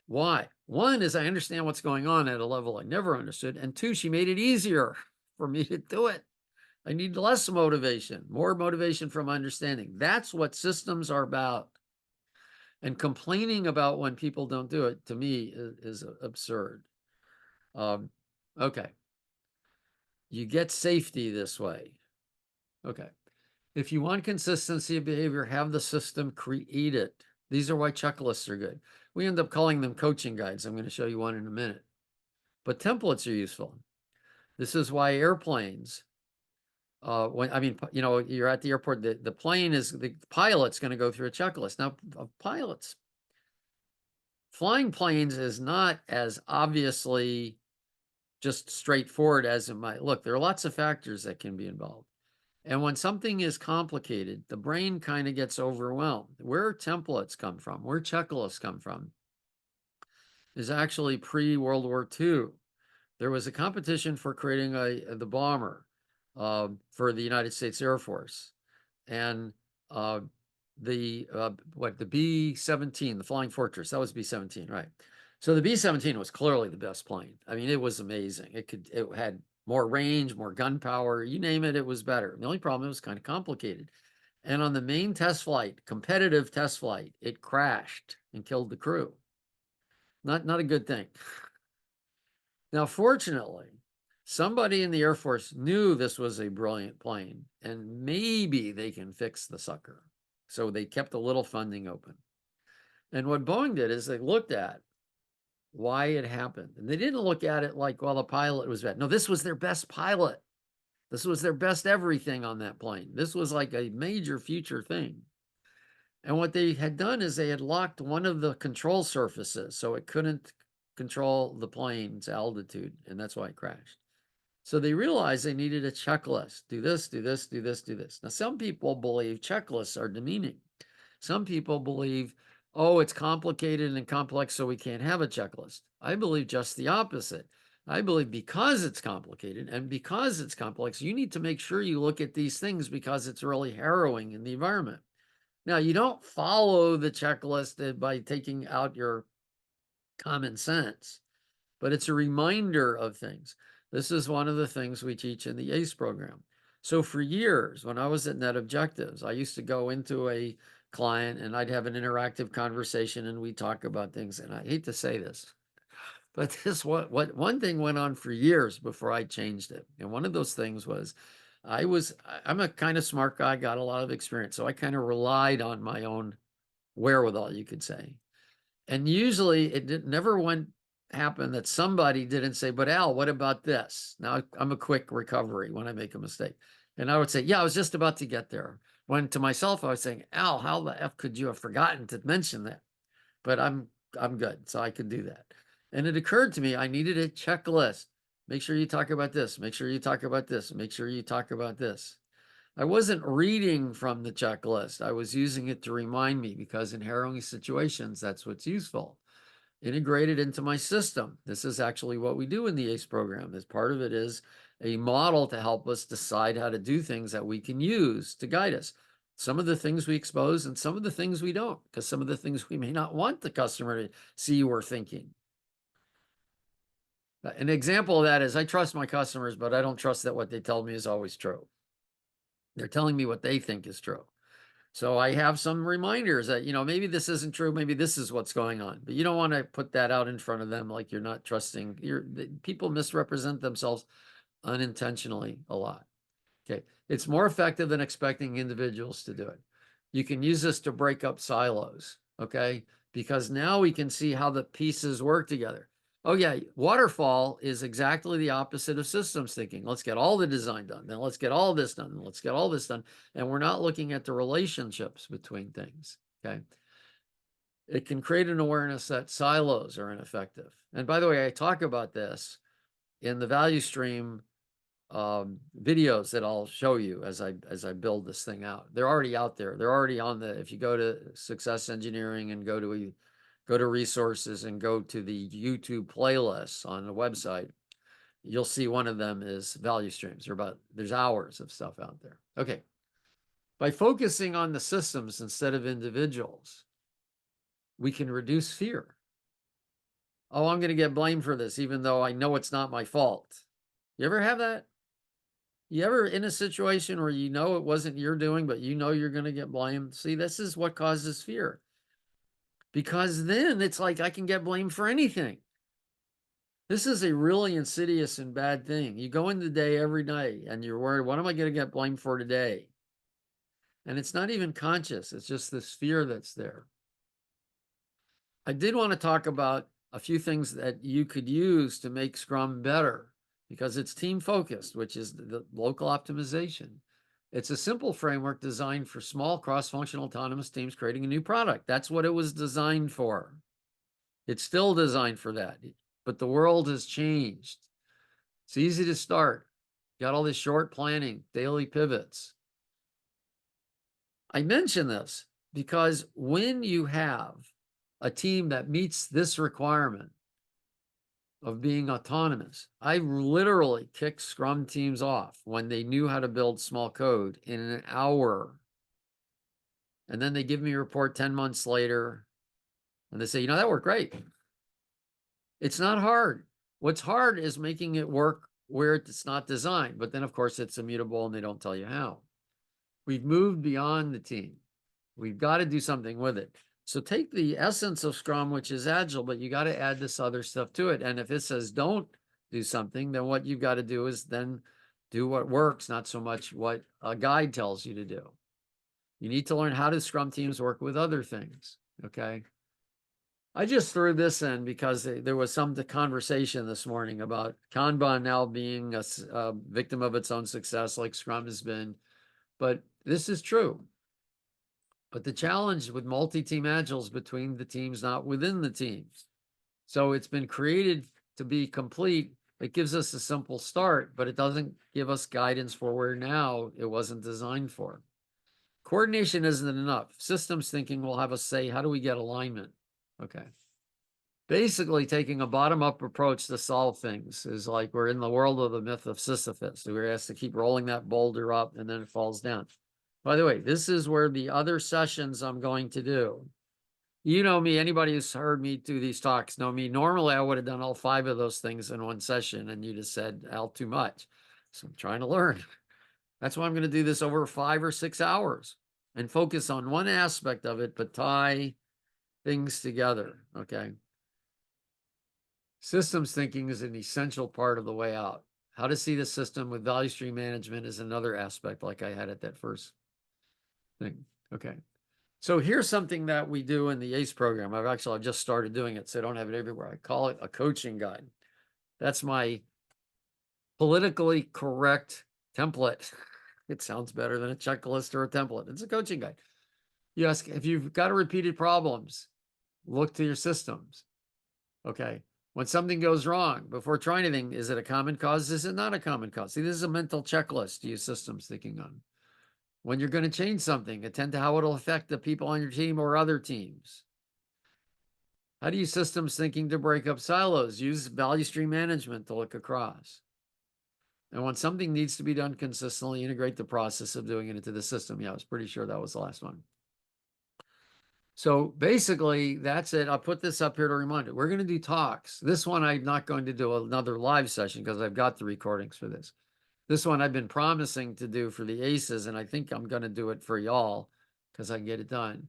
Why? One is I understand what's going on at a level I never understood. And two, she made it easier for me to do it. I need less motivation, more motivation from understanding. That's what systems are about. And complaining about when people don't do it, to me, is absurd. Okay. You get safety this way. Okay. If you want consistency of behavior, have the system create it. These are why checklists are good. We end up calling them coaching guides. I'm going to show you one in a minute. But templates are useful. This is why airplanes, you're at the airport, the plane is, the pilot's going to go through a checklist. Now, pilots, flying planes is not as obviously just straightforward as it might look. There are lots of factors that can be involved. And when something is complicated, the brain kind of gets overwhelmed. Where templates come from, where checklists come from, is actually pre-World War II. There was a competition for creating the bomber for the United States Air Force. And the B-17, the Flying Fortress, that was B-17, right? So the B-17 was clearly the best plane. I mean, it was amazing. It had more range, more gunpowder, you name it, it was better. The only problem, it was kind of complicated. And on the main test flight, competitive test flight, it crashed and killed the crew. Not a good thing. Now, fortunately, somebody in the Air Force knew this was a brilliant plane, and maybe they can fix the sucker. So they kept a little funding open. And what Boeing did is they looked at why it happened. And they didn't look at it like, well, the pilot was bad. No, this was their best pilot. This was their best everything on that plane. This was like a major future thing. And what they had done is they had locked one of the control surfaces so it couldn't control the plane's altitude, and that's why it crashed. So they realized they needed a checklist. Do this, do this, do this, do this. Now, some people believe checklists are demeaning. Some people believe, oh, it's complicated and complex, so we can't have a checklist. I believe just the opposite. I believe because it's complicated and because it's complex, you need to make sure you look at these things because it's really harrowing in the environment. Now, you don't follow the checklist by taking out your common sense, but it's a reminder of things. This is one of the things we teach in the ACE program. So for years, when I was at Net Objectives, I used to go into a client and I'd have an interactive conversation and we'd talk about things. And I hate to say this, but one thing went on for years before I changed it. And one of those things was I'm a kind of smart guy, got a lot of experience. So I kind of relied on my own wherewithal, you could say. And usually it never happen that somebody didn't say, but Al, what about this? Now I'm a quick recovery when I make a mistake. And I would say, yeah, I was just about to get there. When to myself, I was saying, Al, how the F could you have forgotten to mention that? But I'm good, so I could do that. And it occurred to me, I needed a checklist. Make sure you talk about this. Make sure you talk about this. Make sure you talk about this. I wasn't reading from the checklist. I was using it to remind me because in harrowing situations, that's what's useful. Integrated into my system. This is actually what we do in the ACE program. As part of it is a model to help us decide how to do things that we can use to guide us. Some of the things we expose and some of the things we don't, because some of the things we may not want the customer to see we're thinking. An example of that is I trust my customers, but I don't trust that what they tell me is always true. They're telling me what they think is true. So I have some reminders that, maybe this isn't true. Maybe this is what's going on. But you don't want to put that out in front of them like you're not trusting. People misrepresent themselves unintentionally a lot. Okay. It's more effective than expecting individuals to do it. You can use this to break up silos. Okay. Because now we can see how the pieces work together. Oh, yeah. Waterfall is exactly the opposite of systems thinking. Let's get all the design done. Then let's get all this done. Let's get all this done. And we're not looking at the relationships between things. Okay. It can create an awareness that silos are ineffective. And by the way, I talk about this in the value stream videos that I'll show you as I build this thing out. They're already out there. They're already on if you go to Success Engineering and go to resources and go to the YouTube playlists on the website, you'll see one of them is value streams. There's hours of stuff out there. Okay. By focusing on the systems instead of individuals, we can reduce fear. Oh, I'm going to get blamed for this, even though I know it's not my fault. You ever have that? You ever in a situation where you know it wasn't your doing, but you know you're going to get blamed? See, this is what causes fear. Because then it's like I can get blamed for anything. This is a really insidious and bad thing. You go into the day every day and you're worried, what am I going to get blamed for today? And it's not even conscious. It's just this fear that's there. I did want to talk about a few things that you could use to make Scrum better, because it's team focused, which is the local optimization. It's a simple framework designed for small cross-functional autonomous teams creating a new product. That's what it was designed for. It's still designed for that, but the world has changed. It's easy to start. Got all this short planning, daily pivots. I mention this because when you have a team that meets this requirement of being autonomous, I literally kicked Scrum teams off when they knew how to build small code in an hour. And then they give me a report 10 months later and they say, that worked great. It's not hard. What's hard is making it work where it's not designed. But then, of course, it's immutable and they don't tell you how. We've moved beyond the team. We've got to do something with it. So take the essence of Scrum, which is Agile, but you got to add this other stuff to it. And if it says don't do something, then what you've got to do is then do what works, not so much what a guide tells you to do. You need to learn how do Scrum teams work with other things, okay? I just threw this in because there was some conversation this morning about Kanban now being a victim of its own success like Scrum has been. But this is true. But the challenge with multi-team Agile is between the teams, not within the teams. So it's been created to be complete. It gives us a simple start, but it doesn't give us guidance for where now it wasn't designed for. Coordination isn't enough. Systems thinking will have us say, how do we get alignment? Okay. Basically, taking a bottom-up approach to solve things is like we're in the world of the myth of Sisyphus. We're asked to keep rolling that boulder up and then it falls down. By the way, this is where the other sessions I'm going to do. You know me, anybody who's heard me do these talks know me. Normally, I would have done all 5 of those things in one session, and you'd have said, Al, too much. So I'm trying to learn. That's why I'm going to do this over 5 or 6 hours and focus on one aspect of it, but tie things together, okay? Systems thinking is an essential part of the way out. How to see the system with value stream management is another aspect, like I had at that first thing. Okay. So here's something that we do in the ACE program. I've just started doing it, so I don't have it everywhere. I call it a coaching guide. That's my politically correct template. It sounds better than a checklist or a template. It's a coaching guide. You ask if you've got repeated problems, look to your systems. Okay. When something goes wrong, before trying anything, is it a common cause? Is it not a common cause? See, this is a mental checklist to use systems thinking on. When you're going to change something, attend to how it'll affect the people on your team or other teams. How do you systems thinking to break up silos? Use value stream management to look across. And when something needs to be done consistently, integrate the process of doing it into the system. Yeah, I was pretty sure that was the last one. So basically, that's it. I'll put this up here to remind you. We're going to do talks. This one, I'm not going to do another live session because I've got the recordings for this. This one I've been promising to do for the ACEs, and I think I'm going to do it for y'all because I can get it done.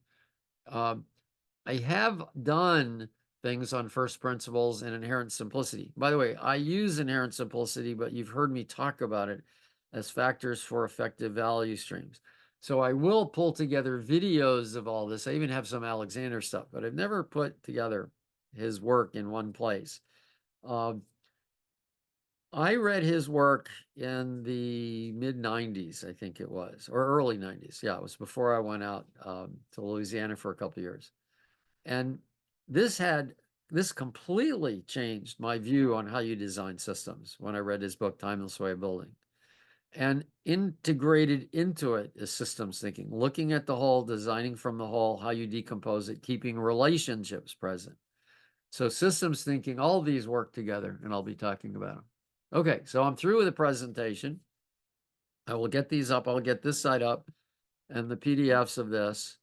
I have done things on first principles and inherent simplicity. By the way, I use inherent simplicity, but you've heard me talk about it as factors for effective value streams. So I will pull together videos of all this. I even have some Alexander stuff, but I've never put together his work in one place. I read his work in the mid 90s, I think it was, or early 90s. Yeah, it was before I went out to Louisiana for a couple of years. And this completely changed my view on how you design systems when I read his book, Timeless Way of Building. And integrated into it is systems thinking, looking at the whole, designing from the whole, how you decompose it, keeping relationships present. So systems thinking, all of these work together, and I'll be talking about them. Okay, so I'm through with the presentation. I will get these up. I'll get this side up and the PDFs of this.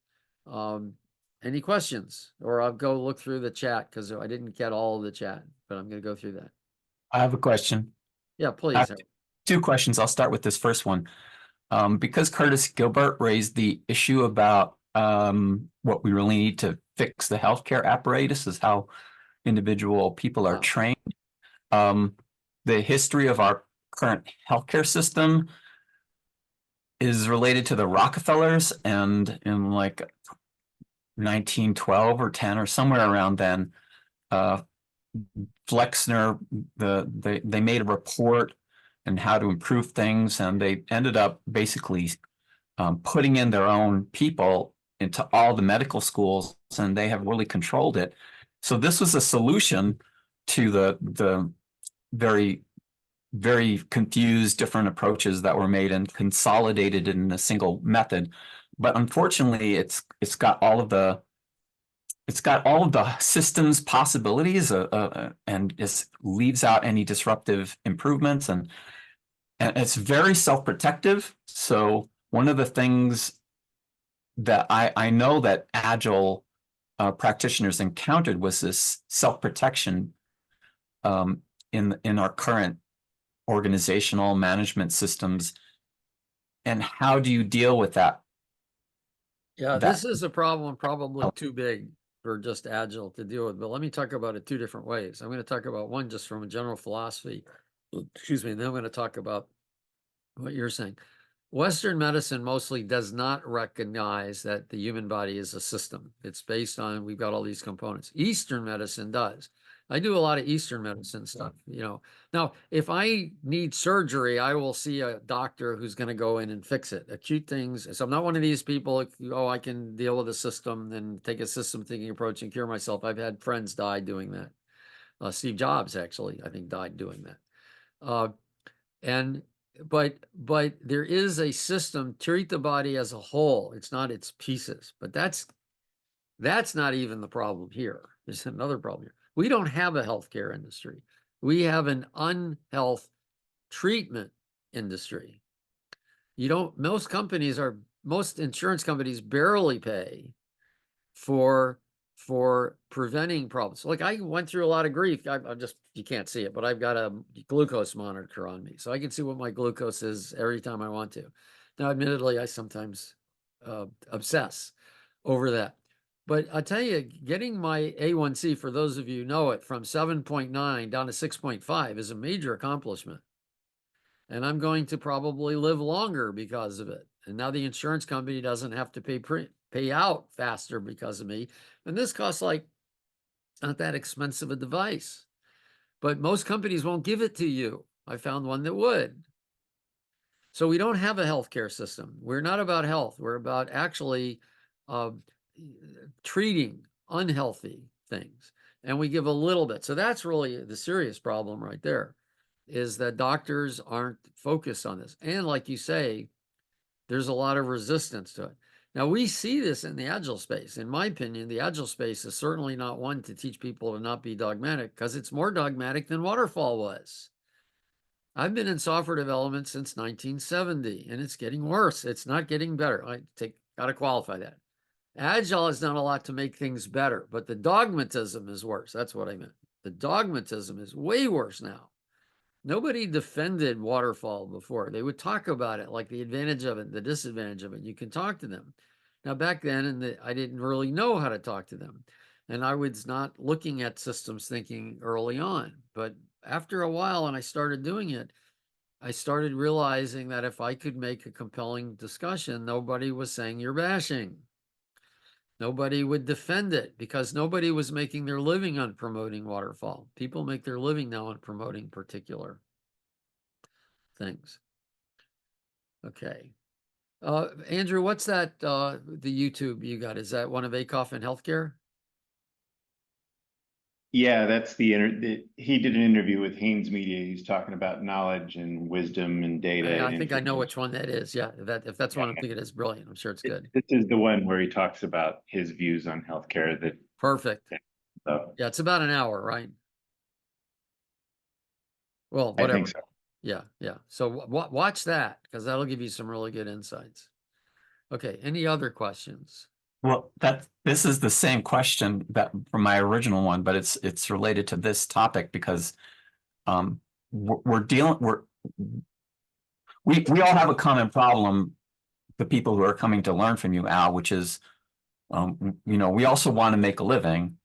Any questions? Or I'll go look through the chat because I didn't get all of the chat, but I'm going to go through that. I have a question. Yeah, please. Two questions. I'll start with this first one. Because Curtis Gilbert raised the issue about what we really need to fix the healthcare apparatus is how individual people are trained. The history of our current healthcare system is related to the Rockefellers, and in like 1912 or 10 or somewhere around then, Flexner, they made a report on how to improve things, and they ended up basically putting in their own people into all the medical schools, and they have really controlled it. So this was a solution to the very, very confused different approaches that were made and consolidated in a single method. But unfortunately, it's got all of the systems possibilities and it leaves out any disruptive improvements, and it's very self-protective. So one of the things that I know that Agile practitioners encountered was this self-protection in our current organizational management systems. And how do you deal with that? Yeah, this is a problem probably too big for just Agile to deal with, but let me talk about it two different ways. I'm going to talk about one just from a general philosophy, excuse me, and then I'm going to talk about what you're saying. Western medicine mostly does not recognize that the human body is a system. It's based on, we've got all these components. Eastern medicine does. I do a lot of Eastern medicine stuff, you know. Now, if I need surgery, I will see a doctor who's going to go in and fix it. Acute things. So I'm not one of these people, oh, I can deal with a system and take a system thinking approach and cure myself. I've had friends die doing that. Steve Jobs, actually, I think, died doing that. But there is a system. Treat the body as a whole. It's not its pieces. But that's not even the problem here. There's another problem here. We don't have a healthcare industry. We have an unhealth treatment industry. Most insurance companies barely pay for preventing problems. Like I went through a lot of grief. You can't see it, but I've got a glucose monitor on me, so I can see what my glucose is every time I want to. Now, admittedly, I sometimes obsess over that. But I tell you, getting my A1C, for those of you who know it, from 7.9 down to 6.5 is a major accomplishment. And I'm going to probably live longer because of it. And now the insurance company doesn't have to pay out faster because of me. And this costs like not that expensive a device. But most companies won't give it to you. I found one that would. So we don't have a healthcare system. We're not about health. We're about actually treating unhealthy things. And we give a little bit. So that's really the serious problem right there, is that doctors aren't focused on this. And like you say, there's a lot of resistance to it. Now, we see this in the Agile space. In my opinion, the Agile space is certainly not one to teach people to not be dogmatic, because it's more dogmatic than Waterfall was. I've been in software development since 1970, and it's getting worse. It's not getting better. Gotta qualify that. Agile has done a lot to make things better, but the dogmatism is worse. That's what I meant. The dogmatism is way worse now. Nobody defended waterfall before. They would talk about it, like the advantage of it, the disadvantage of it. You can talk to them. Now, back then, I didn't really know how to talk to them. And I was not looking at systems thinking early on. But after a while, and I started doing it, I started realizing that if I could make a compelling discussion, nobody was saying you're bashing. Nobody would defend it because nobody was making their living on promoting waterfall. People make their living now on promoting particular things. Okay. Andrew, what's that, the YouTube you got? Is that one of Akoff in healthcare? Yeah, that's he did an interview with Haynes Media. He's talking about knowledge and wisdom and data I and think I know information. which one that is. Yeah, if that's one I'm Yeah. thinking is brilliant. I'm sure it's good. This is the one where he talks about his views on healthcare that Perfect. so Yeah, it's about an hour, right? Well, I whatever. think so. Yeah, yeah. So watch that because that'll give you some really good insights. Okay, any other questions? Well, this is the same question that from my original one, but it's related to this topic because we're dealing we all have a common problem, the people who are coming to learn from you, Al, which is we also want to make a living.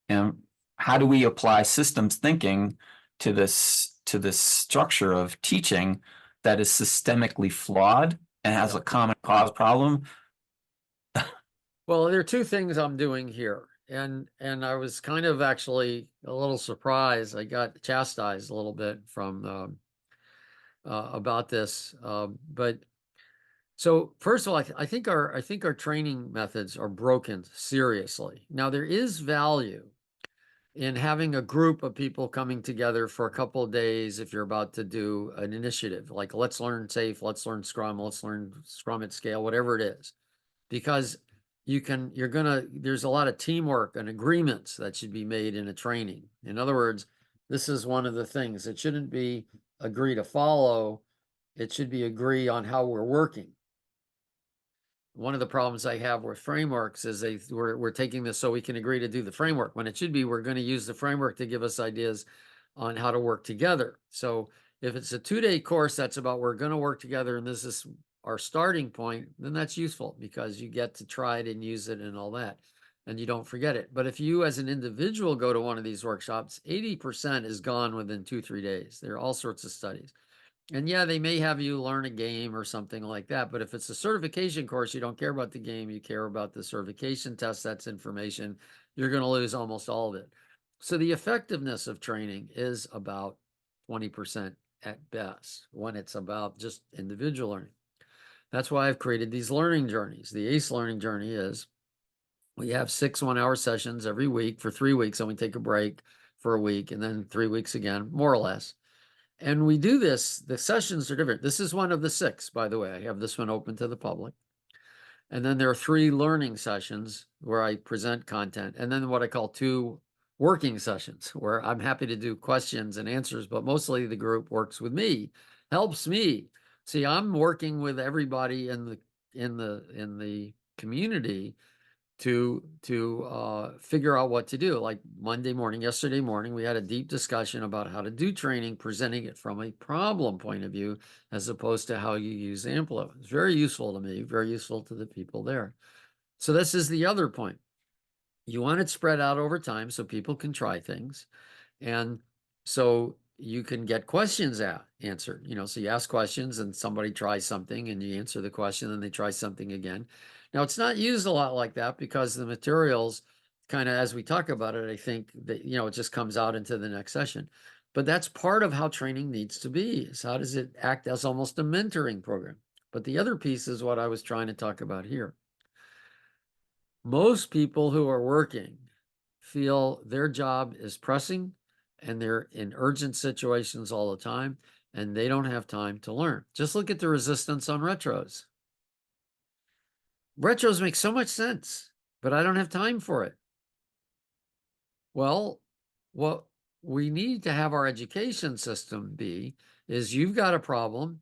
And how do we apply systems thinking to this structure of teaching that is systemically flawed and has a common cause problem? Well, there are two things I'm doing here. And I was kind of actually a little surprised. I got chastised a little bit from about this. But so first of all, I think our training methods are broken seriously. Now there is value in having a group of people coming together for a couple of days if you're about to do an initiative, like let's learn SAFe, let's learn Scrum, let's learn Scrum at scale, whatever it is, because there's a lot of teamwork and agreements that should be made in a training. In other words, this is one of the things. It shouldn't be agree to follow. It should be agree on how we're working. One of the problems I have with frameworks is we're taking this so we can agree to do the framework when it should be we're going to use the framework to give us ideas on how to work together. So if it's a 2-day course that's about we're going to work together and this is our starting point, then that's useful because you get to try it and use it and all that, and you don't forget it. But if you as an individual go to one of these workshops, 80% is gone within 2-3 days. There are all sorts of studies. And yeah, they may have you learn a game or something like that. But if it's a certification course, you don't care about the game, you care about the certification test, that's information, you're going to lose almost all of it. So the effectiveness of training is about 20% at best when it's about just individual learning. That's why I've created these learning journeys. The ACE learning journey is we have 6 1-hour sessions every week for 3 weeks, and we take a break for a week and then 3 weeks again, more or less. And we do this, the sessions are different. This is one of the 6, by the way. I have this one open to the public. And then there are 3 learning sessions where I present content. And then what I call 2 working sessions where I'm happy to do questions and answers, but mostly the group works with me, helps me. See, I'm working with everybody in the community to figure out what to do. Like yesterday morning, we had a deep discussion about how to do training, presenting it from a problem point of view, as opposed to how you use Amplo. It's very useful to me, very useful to the people there. So this is the other point. You want it spread out over time so people can try things. And so you can get questions answered, so you ask questions and somebody tries something and you answer the question and they try something again. Now it's not used a lot like that because the materials kind of, as we talk about it, I think that, it just comes out into the next session. But that's part of how training needs to be, is how does it act as almost a mentoring program? But the other piece is what I was trying to talk about here. Most people who are working feel their job is pressing and they're in urgent situations all the time and they don't have time to learn. Just look at the resistance on retros. Retros make so much sense, but I don't have time for it. Well, we need to have our education system be is you've got a problem.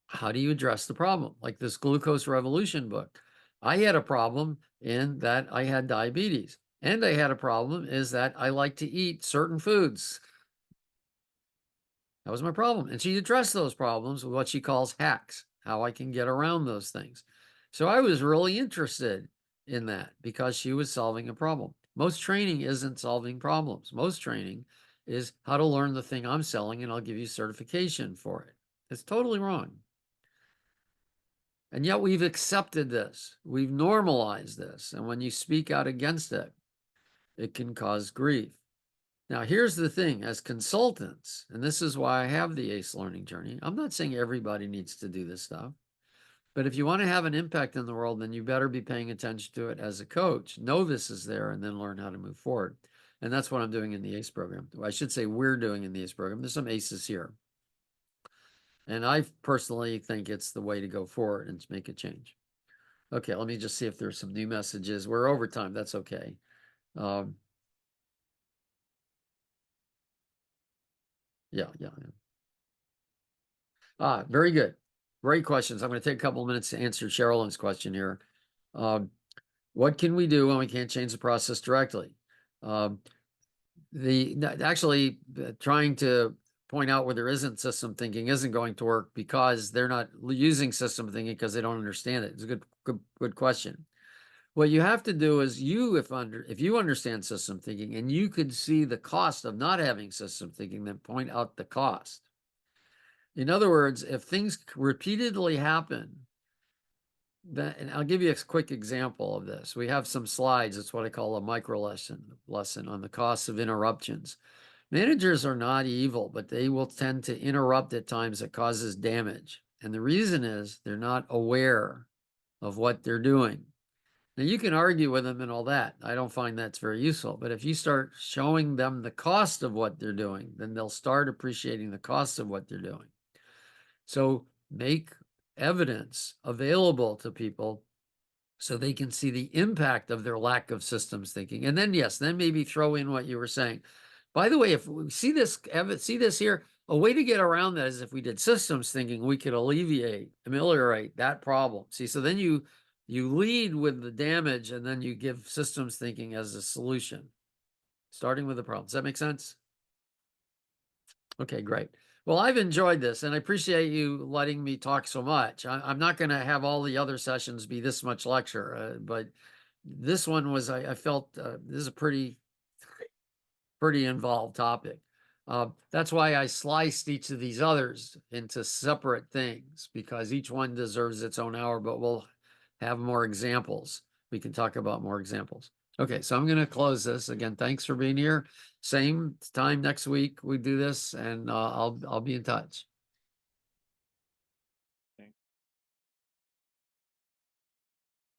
How do you address the problem? Like this Glucose Revolution book. I had a problem in that I had diabetes, and I had a problem is that I like to eat certain foods. That was my problem. And she addressed those problems with what she calls hacks, how I can get around those things. So I was really interested in that because she was solving a problem. Most training isn't solving problems. Most training is how to learn the thing I'm selling, and I'll give you certification for it. It's totally wrong. And yet we've accepted this. We've normalized this. And when you speak out against it, it can cause grief. Now, here's the thing, as consultants, and this is why I have the ACE learning journey. I'm not saying everybody needs to do this stuff, but if you want to have an impact in the world, then you better be paying attention to it as a coach. Know this is there and then learn how to move forward. And that's what I'm doing in the ACE program. I should say we're doing in the ACE program. There's some ACEs here. And I personally think it's the way to go forward and to make a change. Okay, let me just see if there's some new messages. We're over time. That's okay. Yeah. Very good. Great questions. I'm going to take a couple of minutes to answer Sherilyn's question here. What can we do when we can't change the process directly? Trying to point out where there isn't system thinking isn't going to work because they're not using system thinking because they don't understand it. It's a good question. What you have to do is if you understand system thinking and you could see the cost of not having system thinking, then point out the cost. In other words, if things repeatedly happen, and I'll give you a quick example of this. We have some slides. It's what I call a micro lesson on the costs of interruptions. Managers are not evil, but they will tend to interrupt at times that causes damage. And the reason is they're not aware of what they're doing. Now, you can argue with them and all that. I don't find that's very useful. But if you start showing them the cost of what they're doing, then they'll start appreciating the cost of what they're doing. So make evidence available to people so they can see the impact of their lack of systems thinking. And then, yes, then maybe throw in what you were saying. By the way, if we see this here, a way to get around that is if we did systems thinking, we could ameliorate that problem. See, so then you lead with the damage and then you give systems thinking as a solution, starting with the problem. Does that make sense? Okay, great. Well, I've enjoyed this and I appreciate you letting me talk so much. I'm not going to have all the other sessions be this much lecture, but this one was, I felt this is a pretty involved topic. That's why I sliced each of these others into separate things because each one deserves its own hour, but we'll have more examples. We can talk about more examples. Okay, so I'm going to close this. Again, thanks for being here. Same time next week we do this, and I'll be in touch.